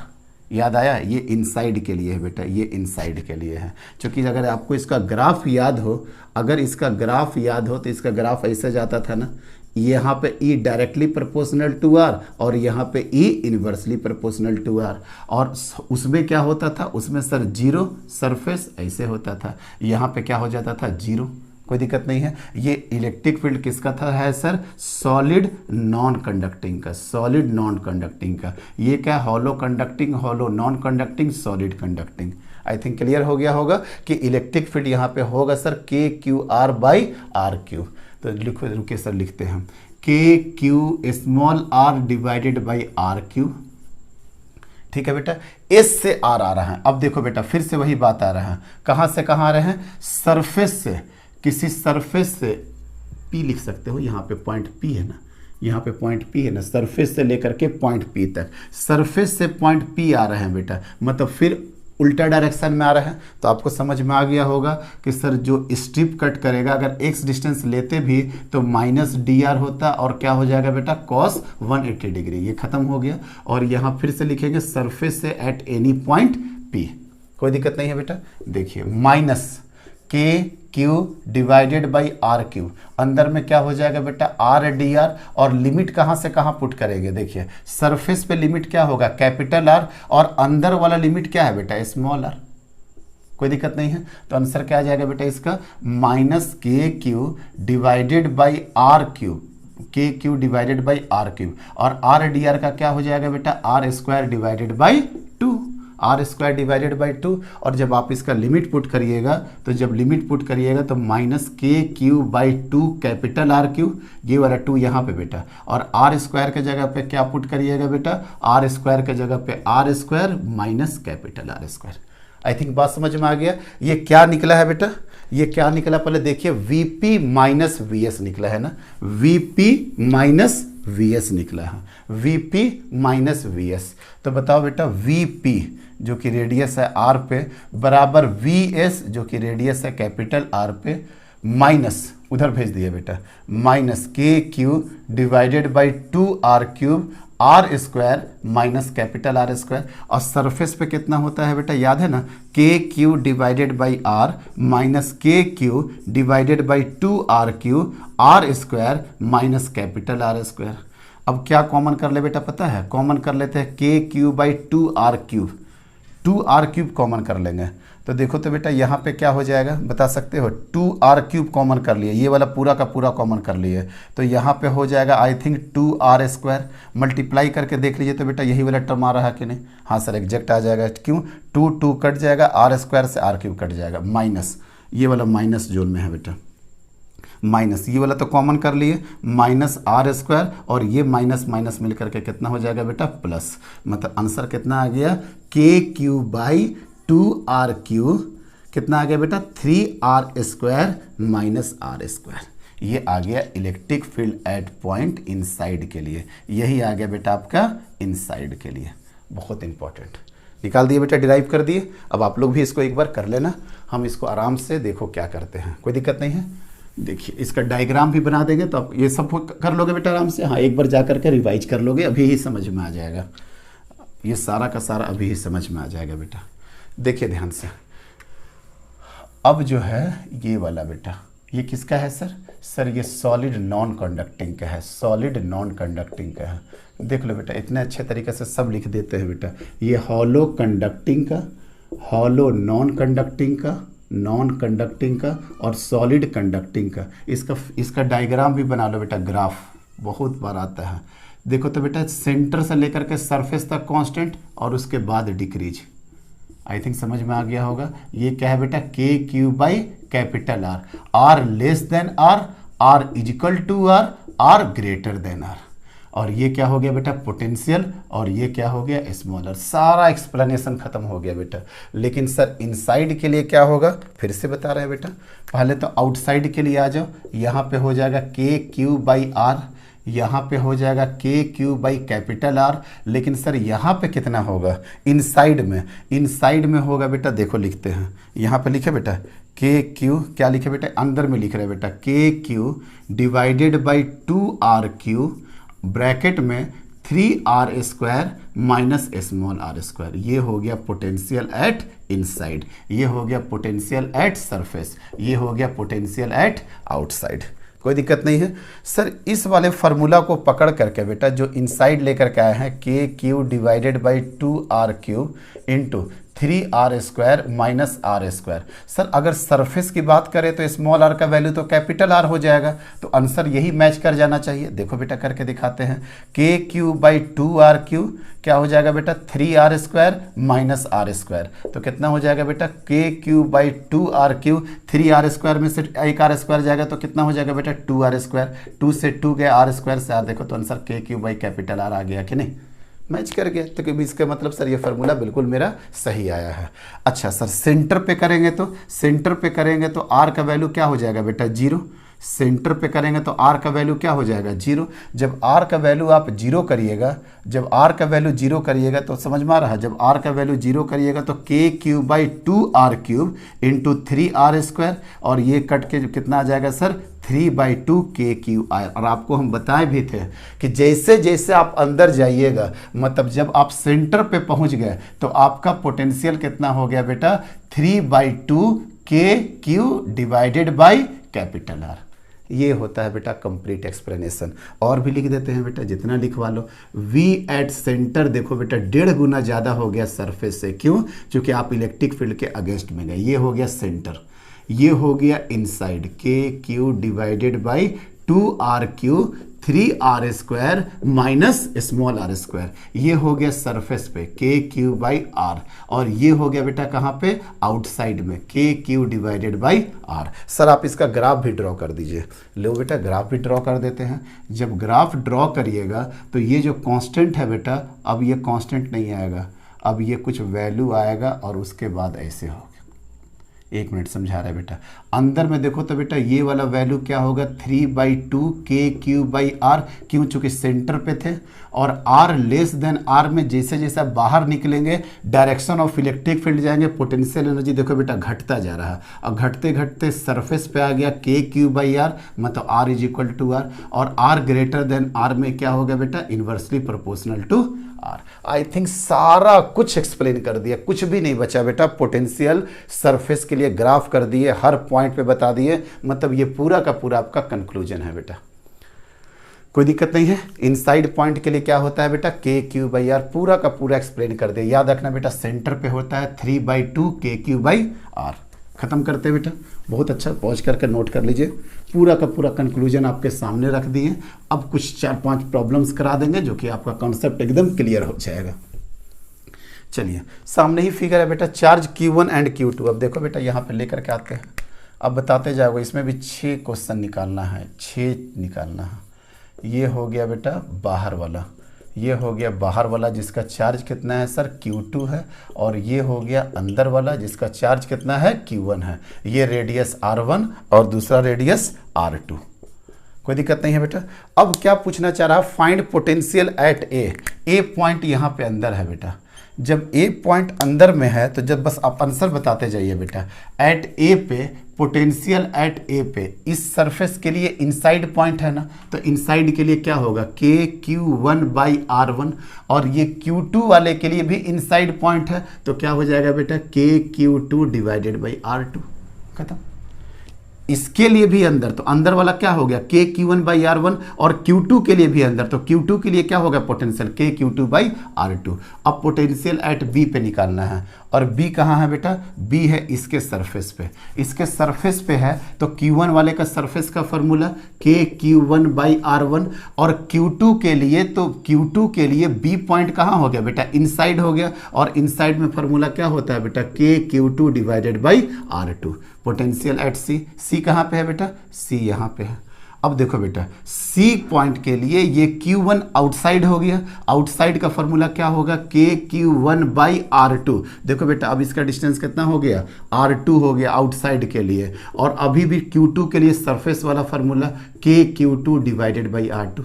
याद आया, ये इनसाइड के लिए है बेटा, ये इनसाइड के लिए है। क्योंकि अगर आपको इसका ग्राफ याद हो, अगर इसका ग्राफ याद हो तो इसका ग्राफ ऐसे जाता था ना, यहाँ पे E directly proportional to R और यहाँ पे E inversely proportional to R। और उसमें क्या होता था, उसमें सर जीरो सरफेस ऐसे होता था, यहाँ पे क्या हो जाता था, जीरो। कोई दिक्कत नहीं है। ये इलेक्ट्रिक फील्ड किसका था है सर, सॉलिड नॉन कंडक्टिंग का, सॉलिड नॉन कंडक्टिंग का। ये क्या, hollow conducting, hollow non conducting, solid conducting. I think clear हो गया होगा कि इलेक्ट्रिक फील्ड यहाँ पे होगा सर KQ/R²। तो लिखो, रुके सर लिखते हैं, KQ/r डिवाइडेड बाई R³। ठीक है बेटा, S से R आ रहा है। अब देखो बेटा फिर से वही बात आ रहा है, कहाँ से कहाँ आ रहे हैं, सरफेस से, किसी सरफेस से P लिख सकते हो, यहाँ पे पॉइंट P है ना, यहाँ पे पॉइंट P है ना, सरफेस से लेकर के पॉइंट P तक, सरफेस से पॉइंट P आ रहे हैं बेटा, मतलब फिर उल्टा डायरेक्शन में आ रहा है। तो आपको समझ में आ गया होगा कि सर जो स्ट्रिप कट करेगा, अगर x डिस्टेंस लेते भी तो माइनस dr होता और क्या हो जाएगा बेटा, cos 180 डिग्री। ये खत्म हो गया। और यहाँ फिर से लिखेंगे सरफेस से एट एनी पॉइंट P। कोई दिक्कत नहीं है बेटा। देखिए minus KQ divided by R³, अंदर में क्या हो जाएगा बेटा, R dr। और लिमिट कहाँ से कहाँ पुट करेंगे, देखिए सरफेस पे लिमिट क्या होगा, कैपिटल R, और अंदर वाला लिमिट क्या है बेटा, स्मॉल r। कोई दिक्कत नहीं है। तो आंसर क्या आ जाएगा बेटा इसका, minus KQ divided by R³, KQ divided by R³। और R dr का क्या हो जाएगा बेटा, R² divided by 2, R² divided by 2। और जब आप इसका लिमिट पुट करिएगा, तो जब लिमिट पुट करिएगा तो माइनस KQ/2 कैपिटल R³, ये वाला 2 यहाँ पे बेटा, और R² के जगह पे क्या पुट करिएगा बेटा, R² के जगह पे R² minus capital R²। I think बात समझ में आ गया। ये क्या निकला है बेटा, ये क्या निकला, पहले देखिए VP माइनस VS निकला है ना, VP माइनस VS निकला है, VP माइनस VS। तो बताओ बेटा VP जो कि रेडियस है R पे बराबर VS जो कि रेडियस है कैपिटल R पे, माइनस उधर भेज दिए बेटा, minus KQ divided by 2R³ R² minus capital R²। और सरफेस पे कितना होता है बेटा, याद है ना, KQ divided by R minus KQ divided by 2R³ R² minus capital R²। अब क्या कॉमन कर ले बेटा, पता है, कॉमन कर लेते हैं KQ/2R³, 2R³ कॉमन कर लेंगे। तो देखो तो बेटा यहाँ पे क्या हो जाएगा, बता सकते हो, 2R³ कॉमन कर लिए, ये वाला पूरा का पूरा कॉमन कर लिए, तो यहाँ पे हो जाएगा आई थिंक 2R²। मल्टीप्लाई करके देख लीजिए तो बेटा यही वाला टर्म आ रहा है कि नहीं, हाँ सर एग्जैक्ट आ जाएगा। क्यों, 2 कट जाएगा, R² से R³ कट जाएगा, माइनस, ये वाला माइनस जोन में है बेटा, माइनस, ये वाला तो कॉमन कर लिए, माइनस R² और ये माइनस माइनस मिल करके कितना हो जाएगा बेटा, प्लस। मतलब आंसर कितना आ गया, KQ/2R³ कितना आ गया बेटा, 3R² माइनस R²। ये आ गया electric field at point inside के लिए, यही आ गया बेटा आपका इनसाइड के लिए। बहुत इंपॉर्टेंट, निकाल दिए बेटा, डिराइव कर दिए। अब आप लोग भी इसको एक बार कर लेना। हम इसको आराम से देखो क्या करते हैं, कोई दिक्कत नहीं है। देखिए इसका डायग्राम भी बना देंगे तो आप ये सब कर लोगे बेटा आराम से। हाँ, एक बार जा करके रिवाइज कर लोगे, अभी ही समझ में आ जाएगा, ये सारा का सारा अभी ही समझ में आ जाएगा बेटा। देखिए ध्यान से, अब जो है ये वाला बेटा, ये किसका है सर? सर ये सॉलिड नॉन कंडक्टिंग का है, सॉलिड नॉन कंडक्टिंग का है। देख लो बेटा, इतने अच्छे तरीके से सब लिख देते हैं बेटा। ये हॉलो कंडक्टिंग का, हॉलो नॉन कंडक्टिंग का, नॉन कंडक्टिंग का और सॉलिड कंडक्टिंग का। इसका डायग्राम भी बना लो बेटा, ग्राफ बहुत बार आता है। देखो तो बेटा, सेंटर से लेकर के सरफेस तक कांस्टेंट और उसके बाद डिक्रीज। आई थिंक समझ में आ गया होगा। ये क्या है बेटा? के q by capital R, r less than r, r equal to r, r greater than r. और ये क्या हो गया बेटा? पोटेंशियल। और ये क्या हो गया? Small are. सारा एक्सप्लेनेशन खत्म हो गया बेटा। लेकिन सर इनसाइड के लिए क्या होगा? फिर से बता रहे हैं बेटा। पहले तो आउटसाइड के लिए आ जाओ, यहाँ पे हो जाएगा के क्यू बाई आर, यहाँ पे हो जाएगा के क्यू बाई कैपिटल आर। लेकिन सर यहाँ पे कितना होगा? इनसाइड में, इनसाइड में होगा बेटा, देखो लिखते हैं, यहाँ पे लिखे बेटा के क्यू, क्या लिखे बेटा? अंदर में लिख रहे हैं बेटा, के Q divided by 2r q, bracket में 3r square minus small r square. ये हो गया पोटेंशियल एट इनसाइड, ये हो गया पोटेंशियल एट सरफेस, ये हो गया पोटेंशियल एट आउटसाइड। कोई दिक्कत नहीं है सर। इस वाले फार्मूला को पकड़ करके बेटा, जो इनसाइड लेकर के आए हैं, k Q divided by 2r q into 3r square minus r square. Sir अगर सरफेस की बात करें तो स्मॉल आर का वैल्यू तो कैपिटल आर हो जाएगा, तो आंसर यही मैच कर जाना चाहिए। देखो बेटा करके दिखाते हैं, k q by 2r Q क्या हो जाएगा बेटा? 3r square minus r square. तो कितना हो जाएगा बेटा? के q by 2r q, 3r square में से एक आर स्क्वायर जाएगा तो कितना हो जाएगा बेटा? 2r square. 2 से 2 गया, आर स्क्वायर से आर, देखो तो आंसर के क्यू बाई कैपिटल आर आ गया कि नहीं? मैच कर गया। तो कभी इसका मतलब सर ये फार्मूला बिल्कुल मेरा सही आया है। अच्छा सर सेंटर पे करेंगे तो, सेंटर पे करेंगे तो आर का वैल्यू क्या हो जाएगा बेटा? 0। सेंटर पे करेंगे तो आर का वैल्यू क्या हो जाएगा? 0। जब आर का वैल्यू आप 0 करिएगा, जब आर का वैल्यू 0 करिएगा तो समझ में आ रहा है, जब आर का वैल्यू 0 करिएगा तो के cube by 2r cube into 3r square, और ये कट के कितना आ जाएगा सर? 3/2 के क्यू आई। और आपको हम बताए भी थे कि जैसे जैसे आप अंदर जाइएगा, मतलब जब आप सेंटर पे पहुंच गए तो आपका पोटेंशियल कितना हो गया बेटा? 3/2 के Q divided by capital are. ये होता है बेटा कंप्लीट एक्सप्लेनेशन। और भी लिख देते हैं बेटा, जितना लिखवा लो। V एट सेंटर देखो बेटा 1.5 गुना ज़्यादा हो गया सरफेस से। क्यों? क्योंकि आप इलेक्ट्रिक फील्ड के अगेंस्ट में गए। ये हो गया सेंटर, ये हो गया inside, k Q divided by 2r q 3r square minus small r square. ये हो गया सरफेस पे के क्यू बाई आर, और ये हो गया बेटा कहाँ पे? आउटसाइड में, k Q divided by r. Sir आप इसका ग्राफ भी ड्रॉ कर दीजिए। लो बेटा ग्राफ भी ड्रॉ कर देते हैं। जब ग्राफ ड्रॉ करिएगा तो ये जो कांस्टेंट है बेटा, अब ये कांस्टेंट नहीं आएगा, अब ये कुछ वैल्यू आएगा और उसके बाद ऐसे होगा। 1 मिनट समझा रहा है बेटा। अंदर में देखो तो बेटा ये वाला वैल्यू क्या होगा? 3/2 के क्यू बाई आर। क्यों? चूंकि सेंटर पे थे, और आर लेस देन आर में जैसे जैसे बाहर निकलेंगे डायरेक्शन ऑफ इलेक्ट्रिक फील्ड जाएंगे, पोटेंशियल एनर्जी देखो बेटा घटता जा रहा है। अब घटते घटते सरफेस पे आ गया के क्यू बाई आर, मतलब r is equal to r, और आर ग्रेटर देन आर में क्या हो गया बेटा? Inversely proportional to r. I think सारा कुछ एक्सप्लेन कर दिया, कुछ भी नहीं बचा बेटा। पोटेंशियल सरफेस के लिए ग्राफ कर दिए, हर पॉइंट पे बता दिए, मतलब ये पूरा का पूरा आपका कंक्लूजन है बेटा। कोई दिक्कत नहीं है। इनसाइड पॉइंट के लिए क्या होता है बेटा? के क्यू बाई आर, पूरा का पूरा एक्सप्लेन कर दिया। याद रखना बेटा सेंटर पे होता है 3/2 के क्यू बाई आर। खत्म करते हैं बेटा। बहुत अच्छा, पॉज करके नोट कर लीजिए। पूरा का पूरा कंक्लूजन आपके सामने रख दिए। अब कुछ 4-5 प्रॉब्लम्स करा देंगे जो कि आपका कॉन्सेप्ट एकदम क्लियर हो जाएगा। चलिए सामने ही फिगर है बेटा, चार्ज Q1 एंड Q2। अब देखो बेटा यहाँ पे लेकर के आते हैं, अब बताते जाओगे। इसमें भी 6 क्वेश्चन निकालना है, 6 निकालना है। ये हो गया बेटा बाहर वाला, ये हो गया बाहर वाला जिसका चार्ज कितना है सर? Q2 है। और ये हो गया अंदर वाला जिसका चार्ज कितना है? Q1 है। ये रेडियस R1 और दूसरा रेडियस R2। कोई दिक्कत नहीं है बेटा। अब क्या पूछना चाह रहा है? Find potential at A. A point यहाँ पे अंदर है बेटा। जब ए पॉइंट अंदर में है तो जब बस आप आंसर बताते जाइए बेटा। एट ए पे पोटेंशियल एट ए पे इस सरफेस के लिए इनसाइड पॉइंट है ना, तो इनसाइड के लिए क्या होगा k q one by r one, और ये क्यू टू वाले के लिए भी इनसाइड पॉइंट है तो क्या हो जाएगा बेटा के Q two divided by are two, खत्म। इसके लिए भी अंदर, तो अंदर वाला क्या हो गया k q one by r one, और क्यू टू के लिए भी अंदर, तो क्यू टू के लिए क्या होगा potential k Q two by are two. अब पोटेंशियल एट बी पे निकालना है, और बी कहाँ है बेटा, बी है इसके सरफेस पे, इसके सरफेस पे है तो Q1 वाले का सरफेस का formula k q one by r one, और Q2 के लिए तो Q2 के लिए बी पॉइंट कहाँ हो गया बेटा, इनसाइड हो गया, और इनसाइड में फॉर्मूला क्या होता है बेटा के Q two divided by are two. Potential at C, C कहाँ पे है बेटा, सी यहाँ पे है। अब देखो बेटा सी पॉइंट के लिए ये Q1 आउटसाइड हो गया, आउटसाइड का फॉर्मूला क्या होगा के Q1 बाई आर टू। देखो बेटा अब इसका डिस्टेंस कितना हो गया, R2 हो गया आउटसाइड के लिए, और अभी भी Q2 के लिए सरफेस वाला फॉर्मूला के Q2 डिवाइडेड बाई R2।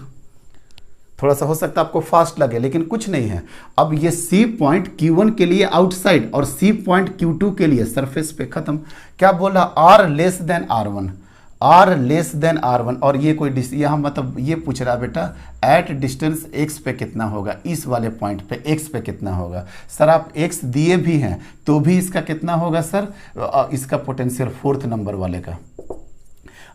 थोड़ा सा हो सकता है आपको फास्ट लगे लेकिन कुछ नहीं है। अब ये सी पॉइंट Q1 के लिए आउटसाइड और सी पॉइंट Q2 के लिए सरफेस पे, खत्म। क्या बोला, r less than R1, r less than R1, और ये कोई यहाँ मतलब ये पूछ रहा बेटा एट डिस्टेंस x पे कितना होगा, इस वाले पॉइंट पे x पे कितना होगा। सर आप x दिए भी हैं तो भी इसका कितना होगा सर, इसका पोटेंशियल फोर्थ नंबर वाले का।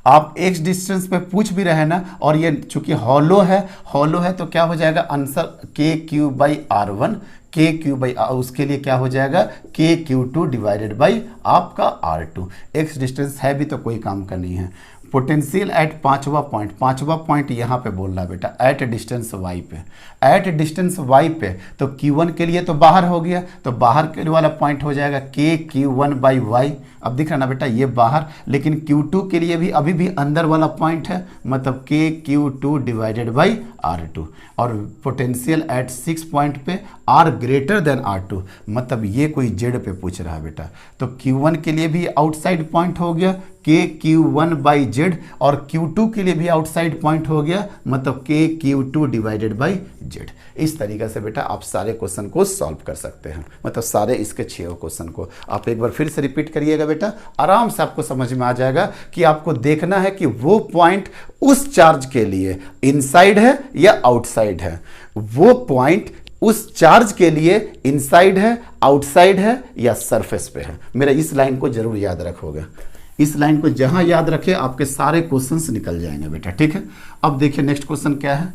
आप x डिस्टेंस पे पूछ भी रहे ना, और ये चूंकि हॉलो है तो क्या हो जाएगा आंसर के क्यू बाई आर वन, के क्यू बाई उसके लिए क्या हो जाएगा के क्यू टू डिवाइडेड बाई आपका आर टू। एक्स डिस्टेंस है भी तो कोई काम का नहीं है। पोटेंशियल एट पांचवा पॉइंट यहाँ पे बोल रहा है बेटा एट डिस्टेंस y पे, एट डिस्टेंस y पे तो Q1 के लिए तो बाहर हो गया, तो बाहर के वाला पॉइंट हो जाएगा के Q1 बाई वाई। अब दिख रहा ना बेटा ये बाहर, लेकिन Q2 के लिए भी अभी भी अंदर वाला पॉइंट है, मतलब के Q2 डिवाइडेड बाई R2। और पोटेंशियल एट 6 पॉइंट पे R ग्रेटर देन R2, मतलब ये कोई Z पे पूछ रहा है बेटा, तो Q1 के लिए भी आउटसाइड पॉइंट हो गया के Q1 बाई Z, और Q2 के लिए भी आउटसाइड पॉइंट हो गया, मतलब के Q2 डिवाइडेड बाई Z। इस तरीके से बेटा आप सारे क्वेश्चन को सॉल्व कर सकते हैं, मतलब सारे इसके 6 क्वेश्चन को आप एक बार फिर से रिपीट करिएगा बेटा, आराम से आपको समझ में आ जाएगा कि आपको देखना है कि वो पॉइंट उस चार्ज के लिए इनसाइड है या आउटसाइड है, वो पॉइंट उस चार्ज के लिए इनसाइड है, आउटसाइड है या सरफेस पे है। मेरा इस लाइन को जरूर याद रखोगे, इस लाइन को जहां याद रखे आपके सारे क्वेश्चंस निकल जाएंगे बेटा, ठीक है। अब देखिए नेक्स्ट क्वेश्चन क्या है,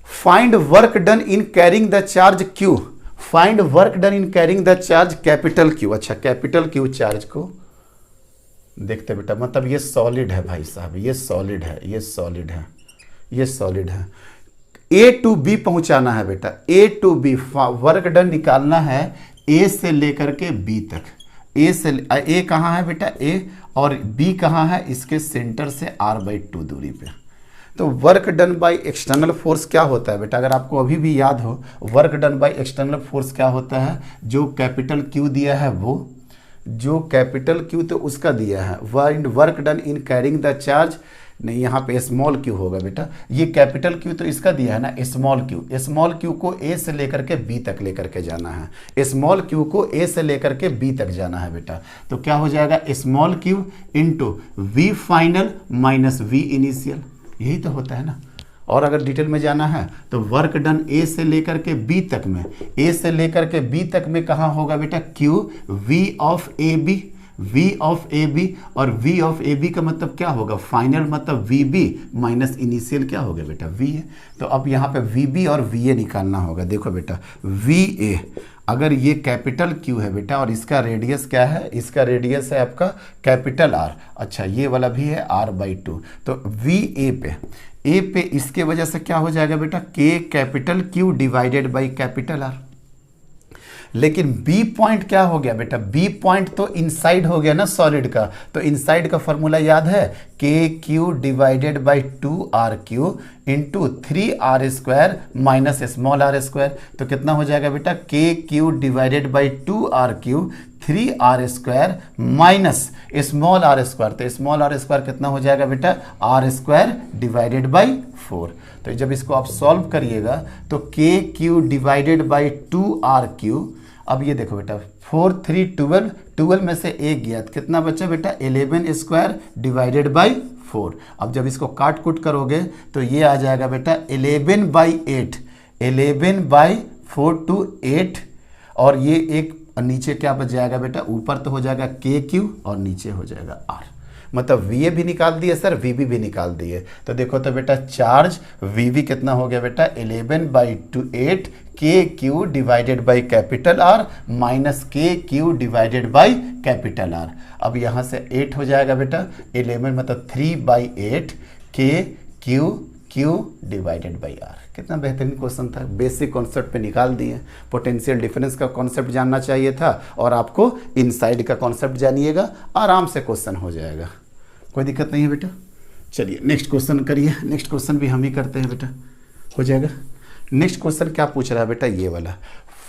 find work done in carrying the charge Q, find work done in carrying the charge capital Q। अच्छा कैपिटल Q चार्ज को देखते बेटा, मतलब ये सॉलिड है भाई साहब, ये सॉलिड है, ये सॉलिड है, ये सॉलिड है। A टू B पहुंचाना है बेटा, A to B work done निकालना है A से लेकर के B तक। A कहाँ है बेटा A, और B कहाँ है इसके सेंटर से R/2 दूरी पे। तो work done by external force क्या होता है बेटा, अगर आपको अभी भी याद हो work done by external force क्या होता है, जो कैपिटल Q दिया है वो, जो कैपिटल Q तो उसका दिया है, work done in carrying the charge, नहीं यहाँ पे स्मॉल Q होगा बेटा, ये कैपिटल Q तो इसका दिया है ना स्मॉल Q, स्मॉल Q को A से लेकर के B तक लेकर के जाना है, स्मॉल Q को A से लेकर के B तक जाना है बेटा। तो क्या हो जाएगा small Q into V final minus V initial, यही तो होता है ना। और अगर डिटेल में जाना है तो वर्क डन A से लेकर के B तक में, A से लेकर के B तक में कहाँ होगा बेटा Q V of AB, V of AB, और V ऑफ AB का मतलब क्या होगा फाइनल, मतलब VB माइनस इनिशियल क्या होगा बेटा VA। तो अब यहाँ पे VB और VA निकालना होगा। देखो बेटा VA अगर ये कैपिटल Q है बेटा और इसका रेडियस क्या है, इसका रेडियस है आपका कैपिटल R, अच्छा ये वाला भी है R/2, तो VA पे A पे इसके वजह से क्या हो जाएगा बेटा K capital Q divided by capital R। लेकिन B पॉइंट क्या हो गया बेटा, B पॉइंट तो इनसाइड हो गया ना सॉलिड का, तो इनसाइड का फॉर्मूला याद है KQ divided by 2RQ into 3R² minus small r²। तो कितना हो जाएगा बेटा KQ divided by 2RQ 3R² minus small r², तो स्मॉल r² कितना हो जाएगा बेटा r² डिवाइडेड बाई 4। तो जब इसको आप सॉल्व करिएगा तो KQ डिवाइडेड बाई 2RQ अब ये देखो बेटा 4 3 12, 12 में से एक गया तो कितना बचा बेटा 11 स्क्वायर डिवाइडेड बाई 4। अब जब इसको काट कूट करोगे तो ये आ जाएगा बेटा 11/8, 11/4 to 8, और ये एक नीचे क्या बच जाएगा बेटा, ऊपर तो हो जाएगा KQ और नीचे हो जाएगा R। मतलब VA भी निकाल दिए सर, VB भी निकाल दिए। तो देखो तो बेटा चार्ज VB कितना हो गया बेटा 11/8 KQ divided by capital R minus KQ divided by capital R। अब यहाँ से 8 हो जाएगा बेटा 11 मतलब 3/8 KQ डिवाइडेड बाई R। कितना बेहतरीन क्वेश्चन था, बेसिक कॉन्सेप्ट पे निकाल दिए। पोटेंशियल डिफरेंस का कॉन्सेप्ट जानना चाहिए था और आपको इनसाइड का कॉन्सेप्ट जानिएगा, आराम से क्वेश्चन हो जाएगा, कोई दिक्कत नहीं है बेटा। चलिए नेक्स्ट क्वेश्चन करिए। नेक्स्ट क्वेश्चन भी हम ही करते हैं बेटा, हो जाएगा। नेक्स्ट क्वेश्चन क्या पूछ रहा है बेटा, ये वाला,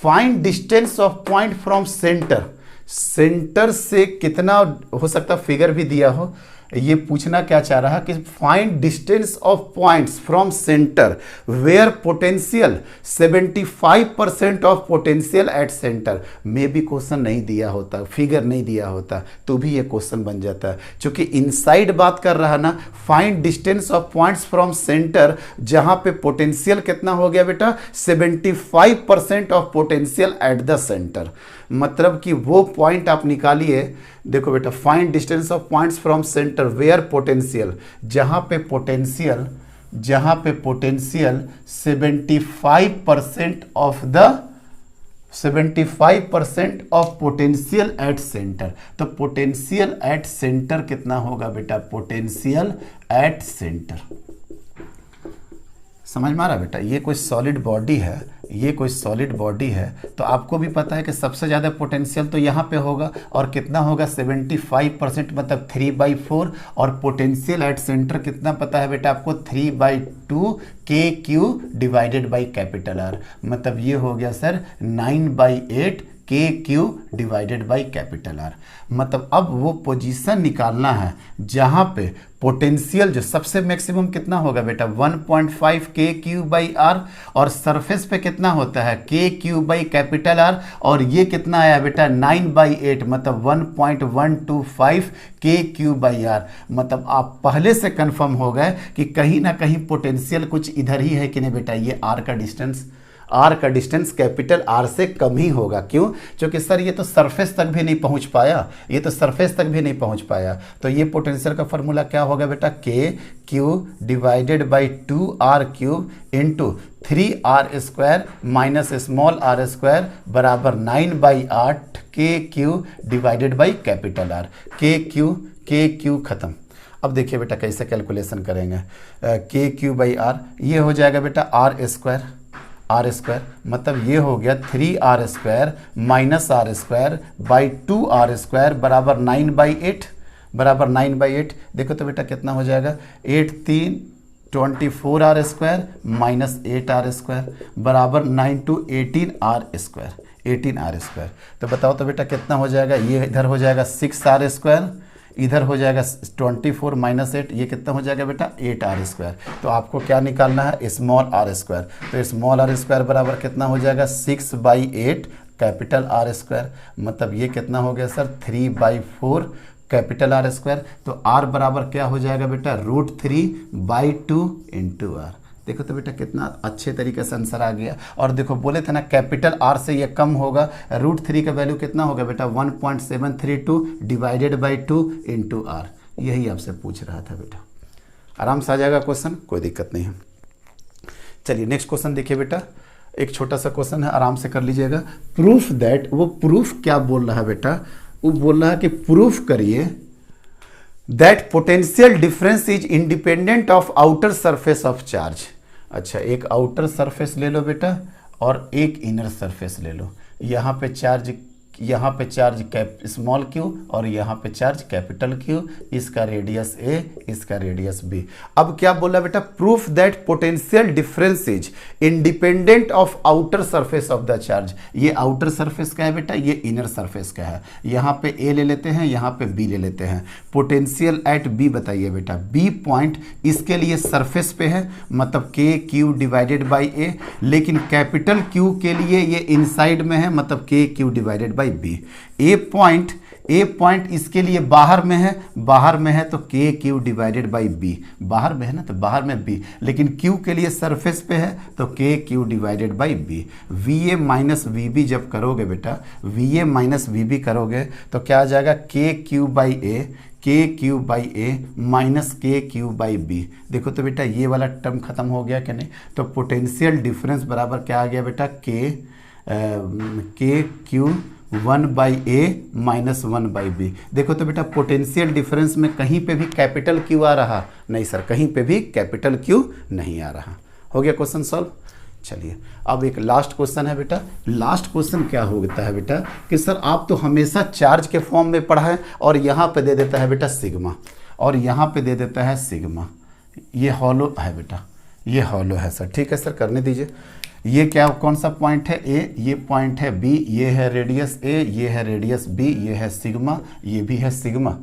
find distance of point from centre. Centre से कितना हो सकता, फिगर भी दिया हो। ये पूछना क्या चाह रहा है कि find distance of points from center where potential 75% of potential at center. में भी क्वेश्चन नहीं दिया होता, फिगर नहीं दिया होता तो भी ये क्वेश्चन बन जाता है। क्योंकि इनसाइड बात कर रहा है ना, find distance of points from center, जहां पे पोटेंशियल कितना हो गया बेटा 75% of potential at the center. मतलब कि वो पॉइंट आप निकालिए। देखो बेटा find distance of points from center where potential, जहां पे potential 75% of potential at center. तो पोटेंशियल एट सेंटर कितना होगा बेटा, पोटेंशियल एट सेंटर। समझ में आ रहा बेटा, ये कोई सॉलिड बॉडी है, ये कोई सॉलिड बॉडी है, तो आपको भी पता है कि सबसे ज़्यादा पोटेंशियल तो यहाँ पे होगा, और कितना होगा 75% मतलब 3/4, और पोटेंशियल एट सेंटर कितना पता है बेटा आपको 3/2 KQ divided by capital R। मतलब ये हो गया sir 9/8 KQ divided by capital R। मतलब अब वो पोजीशन निकालना है जहां पे पोटेंशियल जो सबसे मैक्सिमम कितना होगा बेटा 1.5 KQ बाई R, और सरफेस पे कितना होता है KQ बाई कैपिटल R, और ये कितना आया बेटा 9/8 मतलब 1.125 KQ बाई R। मतलब आप पहले से कंफर्म हो गए कि कहीं ना कहीं पोटेंशियल कुछ इधर ही है कि नहीं बेटा। ये R का डिस्टेंस कैपिटल R से कम ही होगा। क्यों? क्योंकि सर ये तो सरफेस तक भी नहीं पहुंच पाया, ये तो सरफेस तक भी नहीं पहुंच पाया। तो ये पोटेंशियल का फॉर्मूला क्या होगा बेटा, KQ divided by 2R³ into 3R² minus small r² बराबर 9/8 KQ divided by capital R। KQ खत्म। अब देखिए बेटा कैसे कैलकुलेशन करेंगे। KQ बाई R, ये हो जाएगा बेटा R² मतलब ये हो गया 3R² minus R² by 2R² बराबर 9/8 देखो तो बेटा कितना हो जाएगा 8 3 24R² माइनस 8R² बराबर 9 2 18R²। तो बताओ तो बेटा कितना हो जाएगा, ये इधर हो जाएगा 6R², इधर हो जाएगा 24 माइनस 8, ये कितना हो जाएगा बेटा 8R²। तो आपको क्या निकालना है, स्मॉल r²। तो स्मॉल r² बराबर कितना हो जाएगा 6/8 कैपिटल R²। मतलब ये कितना हो गया सर 3/4 कैपिटल R²। तो R बराबर क्या हो जाएगा बेटा √3/2 इंटू R। देखो तो बेटा कितना अच्छे तरीके से आंसर आ गया। और देखो बोले थे ना कैपिटल R से ये कम होगा, √3 का वैल्यू कितना होगा बेटा 1.732 डिवाइडेड बाई 2 इंटू R। यही आपसे पूछ रहा था बेटा, आराम से आ जाएगा क्वेश्चन, कोई दिक्कत नहीं है। चलिए नेक्स्ट क्वेश्चन देखिए बेटा, एक छोटा सा क्वेश्चन है, आराम से कर लीजिएगा। प्रूफ दैट, वो प्रूफ क्या बोल रहा है बेटा, वो बोल रहा है कि प्रूफ करिए that potential difference is independent of outer surface of charge. अच्छा, एक आउटर सरफेस ले लो बेटा और एक इनर सरफेस ले लो। यहाँ पे चार्ज यहाँ पे चार्ज स्मॉल क्यू और यहाँ पे चार्ज कैपिटल क्यू, इसका रेडियस ए, इसका रेडियस बी। अब क्या बोला बेटा, proof that potential difference is independent of outer surface of the charge. ये आउटर सरफेस का है बेटा, ये इनर सरफेस का है। यहाँ पे ए ले लेते हैं, यहाँ पे बी ले लेते हैं। पोटेंशियल एट बी बताइए बेटा, बी पॉइंट इसके लिए सरफेस पे है, मतलब के क्यू डिवाइडेड बाई ए, लेकिन कैपिटल क्यू के लिए ये इनसाइड में है, मतलब के Q divided by B. A point इसके लिए बाहर में है तो k Q divided by B, बाहर में है ना तो बाहर में बी, लेकिन क्यू के लिए सरफेस पे है तो k Q divided by B. V A minus V B जब करोगे बेटा, V A minus V B करोगे तो क्या आ जाएगा, के क्यू बाई ए, के q by A minus K q by B. देखो तो बेटा ये वाला टर्म खत्म हो गया कि नहीं, तो पोटेंशियल डिफरेंस बराबर क्या आ गया बेटा, के q 1 by A minus 1 by B. देखो तो बेटा पोटेंशियल डिफरेंस में कहीं पे भी कैपिटल क्यू आ रहा नहीं सर, कहीं पे भी कैपिटल क्यू नहीं आ रहा। हो गया क्वेश्चन सॉल्व। चलिए अब एक लास्ट क्वेश्चन है बेटा। लास्ट क्वेश्चन क्या होता है बेटा कि सर आप तो हमेशा चार्ज के फॉर्म में पढ़ा है और यहाँ पे दे देता है बेटा सिग्मा और यहाँ पे दे देता है सिग्मा। ये हॉलो है बेटा, ये हॉलो है सर, ठीक है सर करने दीजिए। ये क्या कौन सा पॉइंट है, ए, ये पॉइंट है बी, ये है रेडियस ए, ये है रेडियस बी, ये है सिग्मा, ये भी है सिग्मा।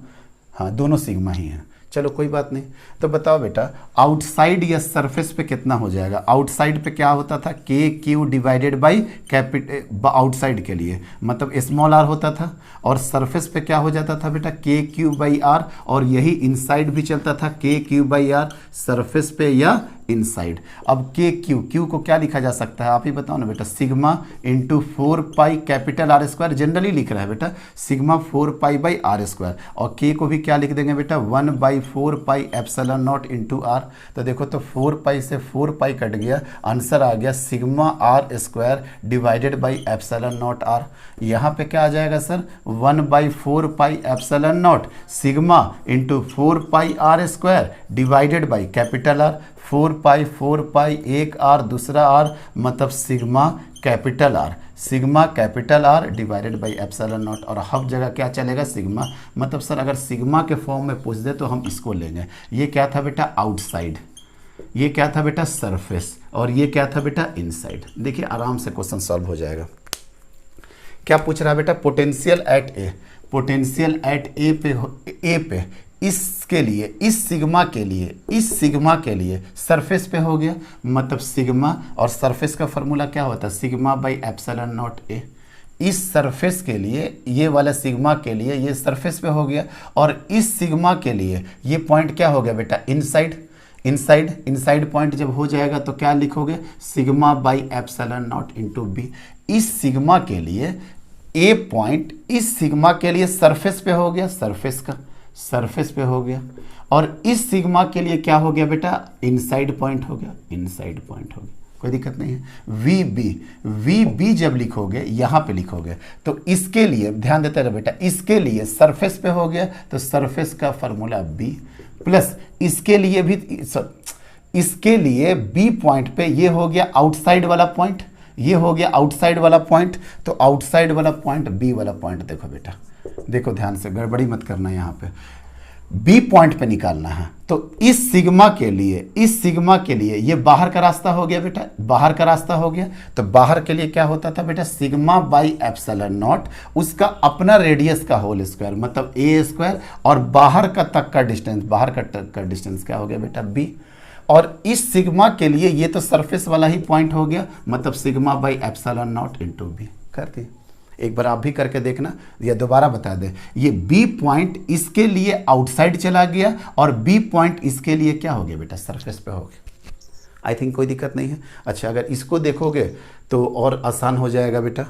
हाँ दोनों सिग्मा ही हैं, चलो कोई बात नहीं। तो बताओ बेटा आउटसाइड या सरफेस पे कितना हो जाएगा। आउटसाइड पे क्या होता था, k Q divided by capital, outside के लिए मतलब स्मॉल आर होता था, और सरफेस पे क्या हो जाता था बेटा, के क्यू बाई आर, और यही इनसाइड भी चलता था, k q by are surface पे या इनसाइड। अब के क्यू को क्या लिखा जा सकता है आप ही बताओ ना बेटा, sigma into 4 pi capital R square, generally लिख रहा है बेटा sigma 4 pi by r square, और के को भी क्या लिख देंगे बेटा 1 by 4 pi epsilon not into r. तो देखो तो 4 पाई से 4 पाई कट गया, आंसर आ गया sigma r square divided by epsilon not r. यहाँ पे क्या आ जाएगा sir 1 by 4 pi epsilon not sigma into 4 pi r square divided by capital R, 4 pi एक आर दूसरा आर, मतलब sigma capital R, sigma capital R divided by epsilon not. और हर जगह क्या चलेगा सिग्मा, मतलब सर अगर सिग्मा के फॉर्म में पूछ दे तो हम इसको लेंगे। ये क्या था बेटा आउटसाइड, ये क्या था बेटा सरफेस, और ये क्या था बेटा इनसाइड। देखिए आराम से क्वेश्चन सॉल्व हो जाएगा। क्या पूछ रहा है बेटा, potential at A, potential at A पे इसके लिए, इस सिग्मा के लिए सरफेस पे हो गया, मतलब सिग्मा और सरफेस का फॉर्मूला क्या होता है, sigma by epsilon not a. इस सरफेस के लिए, ये वाला सिग्मा के लिए ये सरफेस पे हो गया, और इस सिग्मा के लिए ये पॉइंट क्या हो गया बेटा इनसाइड पॉइंट जब हो जाएगा तो क्या लिखोगे sigma by epsilon not into B. इस सिग्मा के लिए ए पॉइंट इस सिग्मा के लिए सरफेस पे हो गया, सरफेस पे हो गया, और इस सिग्मा के लिए क्या हो गया बेटा इनसाइड पॉइंट हो गया, इनसाइड पॉइंट हो गया, कोई दिक्कत नहीं है। वी बी जब लिखोगे यहाँ पे लिखोगे तो इसके लिए ध्यान देते रहे बेटा, इसके लिए सरफेस पे हो गया तो सरफेस का फॉर्मूला बी, प्लस इसके लिए भी, इसके लिए बी पॉइंट पे ये हो गया आउटसाइड वाला पॉइंट, ये हो गया आउटसाइड वाला पॉइंट, तो आउटसाइड वाला पॉइंट बी वाला पॉइंट देखो बेटा, देखो ध्यान से, गड़बड़ी मत करना, यहाँ पे बी पॉइंट पे निकालना है। तो इस सिग्मा के लिए ये बाहर का रास्ता हो गया बेटा, बाहर का रास्ता हो गया, तो बाहर के लिए क्या होता था बेटा सिग्मा बाई एप्सिलॉन नॉट, उसका अपना रेडियस का होल स्क्वायर, मतलब ए स्क्वायर, और बाहर का तक का डिस्टेंस, बाहर का तक का डिस्टेंस क्या हो गया बेटा बी। और इस सिग्मा के लिए ये तो सरफेस वाला ही पॉइंट हो गया, मतलब sigma by epsilon not into B. कर दिए, एक बार आप भी करके देखना या दोबारा बता दें। ये बी पॉइंट इसके लिए आउटसाइड चला गया और बी पॉइंट इसके लिए क्या हो गया बेटा सरफेस पे हो गया। आई थिंक कोई दिक्कत नहीं है। अच्छा अगर इसको देखोगे तो और आसान हो जाएगा बेटा।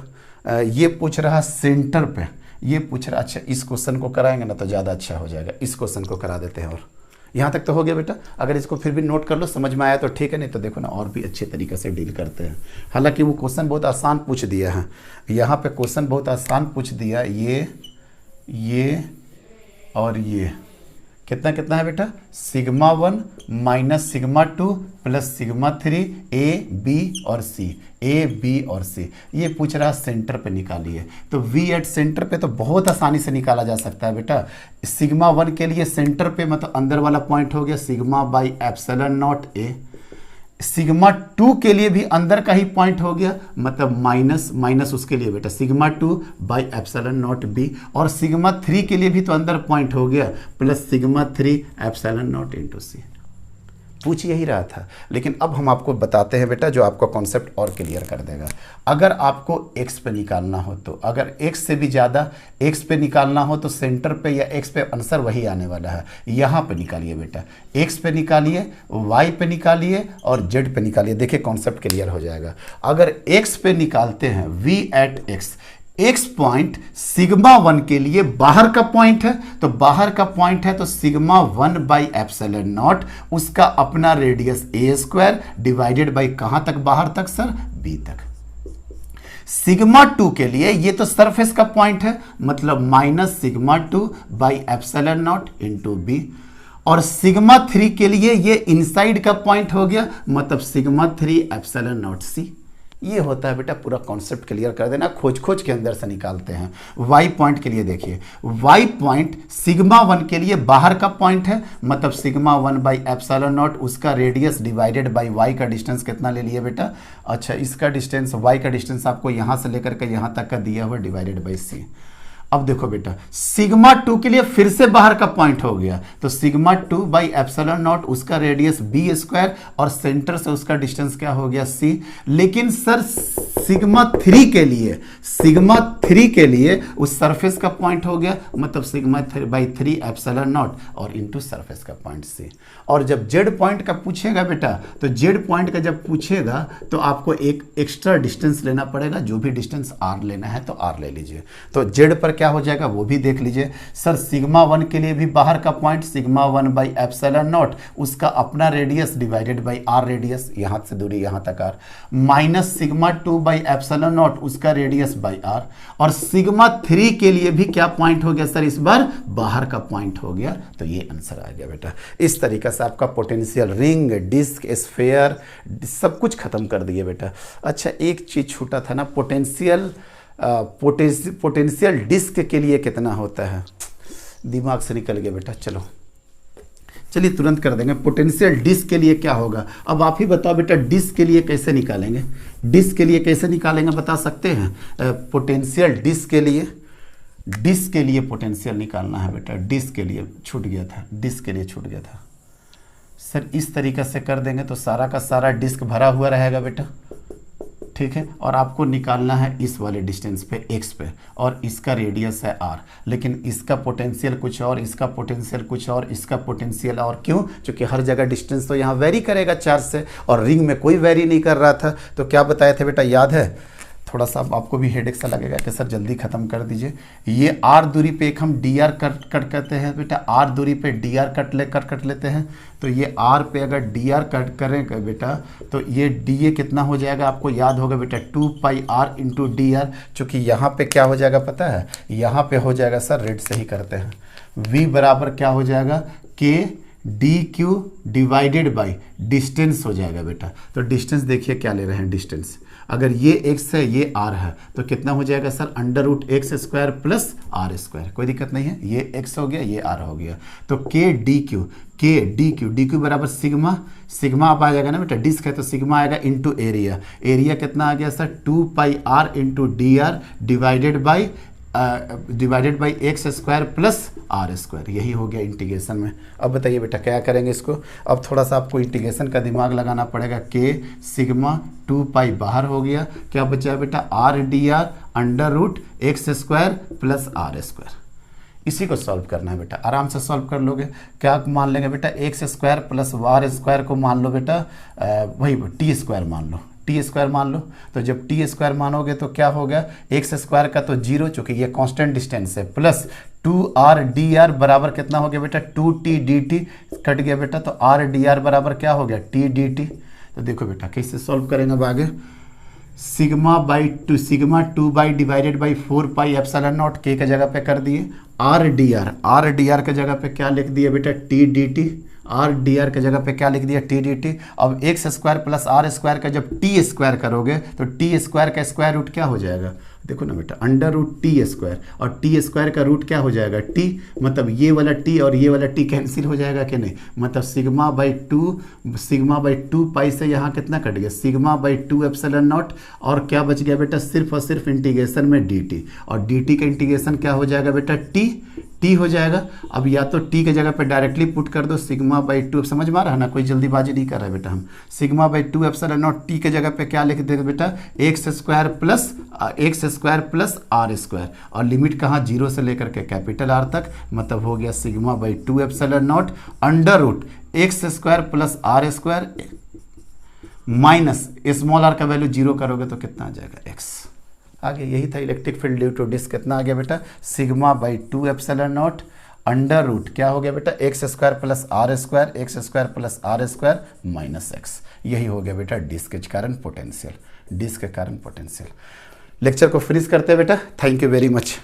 ये पूछ रहा सेंटर पे, ये पूछ रहा, अच्छा इस क्वेश्चन को कराएंगे ना तो ज़्यादा अच्छा हो जाएगा, इस क्वेश्चन को करा देते हैं। और यहाँ तक तो हो गया बेटा, अगर इसको फिर भी नोट कर लो, समझ में आया तो ठीक है, नहीं तो देखो ना और भी अच्छे तरीके से डील करते हैं। हालांकि वो क्वेश्चन बहुत आसान पूछ दिया है, यहाँ पे क्वेश्चन बहुत आसान पूछ दिया, ये और ये कितना कितना है बेटा, sigma 1 minus sigma 2 plus sigma 3 A B और सी, ए बी और सी। ये पूछ रहा सेंटर पे निकालिए, तो वी एट सेंटर पे तो बहुत आसानी से निकाला जा सकता है बेटा। सिग्मा 1 के लिए सेंटर पे मतलब अंदर वाला पॉइंट हो गया sigma by epsilon not a. Sigma 2 के लिए भी अंदर का ही पॉइंट हो गया, मतलब माइनस उसके लिए बेटा sigma 2 by epsilon naught B. और सिग्मा 3 के लिए भी तो अंदर पॉइंट हो गया plus sigma 3 epsilon not into C. पूछ यही रहा था, लेकिन अब हम आपको बताते हैं बेटा जो आपका कॉन्सेप्ट और क्लियर कर देगा। अगर आपको x पे निकालना हो तो, अगर x से भी ज़्यादा x पे निकालना हो तो सेंटर पे या x पे आंसर वही आने वाला है। यहाँ पे निकालिए बेटा, x पे निकालिए, y पे निकालिए और z पे निकालिए, देखिए कॉन्सेप्ट क्लियर हो जाएगा। अगर x पे निकालते हैं v at x, x point sigma 1 के लिए बाहर का पॉइंट है, तो बाहर का पॉइंट है तो सिग्मा 1 बाई एप्सिलॉन नॉट, उसका अपना radius A square divided by कहां तक, बाहर तक सर, बी तक। सिग्मा 2 के लिए ये तो सरफेस का पॉइंट है, मतलब minus sigma 2 by epsilon not into B. और सिग्मा 3 के लिए ये इनसाइड का पॉइंट हो गया, मतलब सिग्मा 3 एप्सिलॉन नॉट सी। ये होता है बेटा, पूरा कॉन्सेप्ट क्लियर कर देना, खोज के अंदर से निकालते हैं। y पॉइंट के लिए देखिए, y पॉइंट सिग्मा 1 के लिए बाहर का पॉइंट है, मतलब सिग्मा 1 बाई एप्सिलॉन नॉट, उसका रेडियस डिवाइडेड बाई y का डिस्टेंस कितना ले लिए बेटा, अच्छा इसका डिस्टेंस, y का डिस्टेंस आपको यहाँ से लेकर के यहाँ तक का दिया हुआ डिवाइडेड बाई c। अब देखो बेटा सिग्मा 2 के लिए फिर से बाहर का पॉइंट हो गया, तो सिग्मा 2 बाई एप्सिलॉन नॉट, उसका रेडियस बी स्क्वायर और सेंटर से उसका डिस्टेंस क्या हो गया सी। लेकिन सर सिग्मा 3 के लिए, सिग्मा 3 के लिए उस सरफेस का पॉइंट हो गया, मतलब सिग्मा 3 बाई 3 एप्सिलॉन नॉट और इनटू सरफेस का पॉइंट सी। और जब जेड पॉइंट का पूछेगा बेटा, तो जेड पॉइंट का जब पूछेगा तो आपको एक एक्स्ट्रा डिस्टेंस लेना पड़ेगा, जो भी डिस्टेंस आर लेना है तो आर ले लीजिए। तो जेड पर क्या हो जाएगा वो भी देख लीजिए। सर सिग्मा 1 के लिए भी बाहर का point sigma 1 by epsilon not, उसका अपना radius divided by r radius, यहां से दूरी यहां तक r, minus sigma 2 by epsilon not, उसका रेडियस बाई आर। और सिग्मा 3 के लिए भी क्या पॉइंट हो गया सर, इस बार बाहर का पॉइंट हो गया, तो ये आंसर आ गया बेटा। इस तरीके से आपका पोटेंशियल, रिंग, डिस्क, स्फेयर सब कुछ खत्म कर दिए बेटा। अच्छा एक चीज छूटा था ना, पोटेंशियल डिस्क के लिए कितना होता है, दिमाग से निकल गया बेटा। चलिए तुरंत कर देंगे। पोटेंशियल डिस्क के लिए क्या होगा, अब आप ही बताओ बेटा, डिस्क के लिए कैसे निकालेंगे, डिस्क के लिए कैसे निकालेंगे बता सकते हैं? पोटेंशियल डिस्क के लिए पोटेंशियल निकालना है बेटा। डिस्क के लिए छूट गया था, डिस्क के लिए छूट गया था सर। इस तरीके से कर देंगे तो सारा का सारा डिस्क भरा हुआ रहेगा बेटा, ठीक है। और आपको निकालना है इस वाले डिस्टेंस पे, x पे, और इसका रेडियस है r, लेकिन इसका पोटेंशियल कुछ और, इसका पोटेंशियल कुछ और, इसका पोटेंशियल और। क्यों? क्योंकि हर जगह डिस्टेंस तो यहाँ वेरी करेगा चार्ज से, और रिंग में कोई वेरी नहीं कर रहा था। तो क्या बताए थे बेटा, याद है? थोड़ा सा आपको भी हेडेक सा लगेगा कि सर जल्दी खत्म कर दीजिए। ये r दूरी पे एक हम dr कट करते हैं बेटा, r दूरी पे dr कट लेते हैं। तो ये r पे अगर dr कट करेंगे बेटा, तो ये dA कितना हो जाएगा, आपको याद होगा बेटा 2 पाई r इंटू dr। चूँकि यहाँ पे क्या हो जाएगा पता है, यहाँ पे हो जाएगा सर, रेड से ही करते हैं, v बराबर क्या हो जाएगा, k dq divided by distance हो जाएगा बेटा। तो डिस्टेंस देखिए क्या ले रहे हैं, डिस्टेंस अगर ये x है ये r है, तो कितना हो जाएगा sir, under root x square plus r square. कोई दिक्कत नहीं है, ये x हो गया, ये r हो गया। तो k dq बराबर सिग्मा आप आ जाएगा ना बेटा, डिस्क है तो सिग्मा आएगा इंटू एरिया कितना आ गया sir, 2 pi r into dr divided by x square plus r square. यही हो गया इंटीग्रेशन में। अब बताइए बेटा क्या करेंगे इसको, अब थोड़ा सा आपको इंटीग्रेशन का दिमाग लगाना पड़ेगा। के सिग्मा 2 पाई बाहर हो गया, क्या बचा बेटा, r d r under root x square plus r square. इसी को सॉल्व करना है बेटा, आराम से सॉल्व कर लोगे। क्या मान लेंगे बेटा, x square plus r square को मान लो बेटा, वही टी स्क्वायर मान लो, टी स्क्वायर मान लो। तो जब टी स्क्वायर मानोगे तो क्या हो गया, एक्स स्क्वायर का तो 0, चूंकि ये कांस्टेंट डिस्टेंस है, प्लस 2r dr बराबर कितना हो गया बेटा, 2t dt कट गया बेटा, तो r dr बराबर क्या हो गया, t dt। तो देखो बेटा कैसे सॉल्व करेंगे अब आगे। Sigma by two, sigma 2 by divided by 4 pi epsilon not के का जगह पे कर दिए, आर डी आर के जगह पे क्या लिख दिए बेटा, t d t, r d r के जगह पे क्या लिख दिया, टी डी टी। अब x square plus r square का जब टी स्क्वायर करोगे तो टी स्क्वायर का स्क्वायर रूट क्या हो जाएगा, देखो ना बेटा, अंडर रूट टी स्क्वायर, और टी स्क्वायर का रूट क्या हो जाएगा, टी, मतलब ये वाला टी और ये वाला टी कैंसिल हो जाएगा कि नहीं, मतलब सिग्मा बाई टू पाई से यहाँ कितना कट गया, सिग्मा बाई 2 एप्सिलॉन नॉट, और क्या बच गया बेटा, सिर्फ और सिर्फ इंटीग्रेशन में डी टी, और डी टी का इंटीग्रेशन क्या हो जाएगा बेटा, टी हो जाएगा। अब या तो टी के जगह पे डायरेक्टली पुट कर दो सिग्मा बाई 2, समझ में आ रहा है ना, कोई जल्दीबाजी नहीं कर रहा है बेटा, हम sigma by 2 epsilon not, t के जगह पे क्या लिख देंगे बेटा, x square plus r square, और लिमिट कहाँ, 0 से लेकर के कैपिटल आर तक, मतलब हो गया sigma by 2 epsilon not under root x square plus r square minus small r का वैल्यू 0 करोगे तो कितना आ जाएगा, एक्स। आगे यही था electric field due to disc, कितना आ गया बेटा, sigma by 2 epsilon not under root क्या हो गया बेटा, x square plus r square minus x. यही हो गया बेटा डिस्क के कारण पोटेंशियल, डिस्क के कारण पोटेंशियल। लेक्चर को फ्रीज करते हैं बेटा, थैंक यू वेरी मच।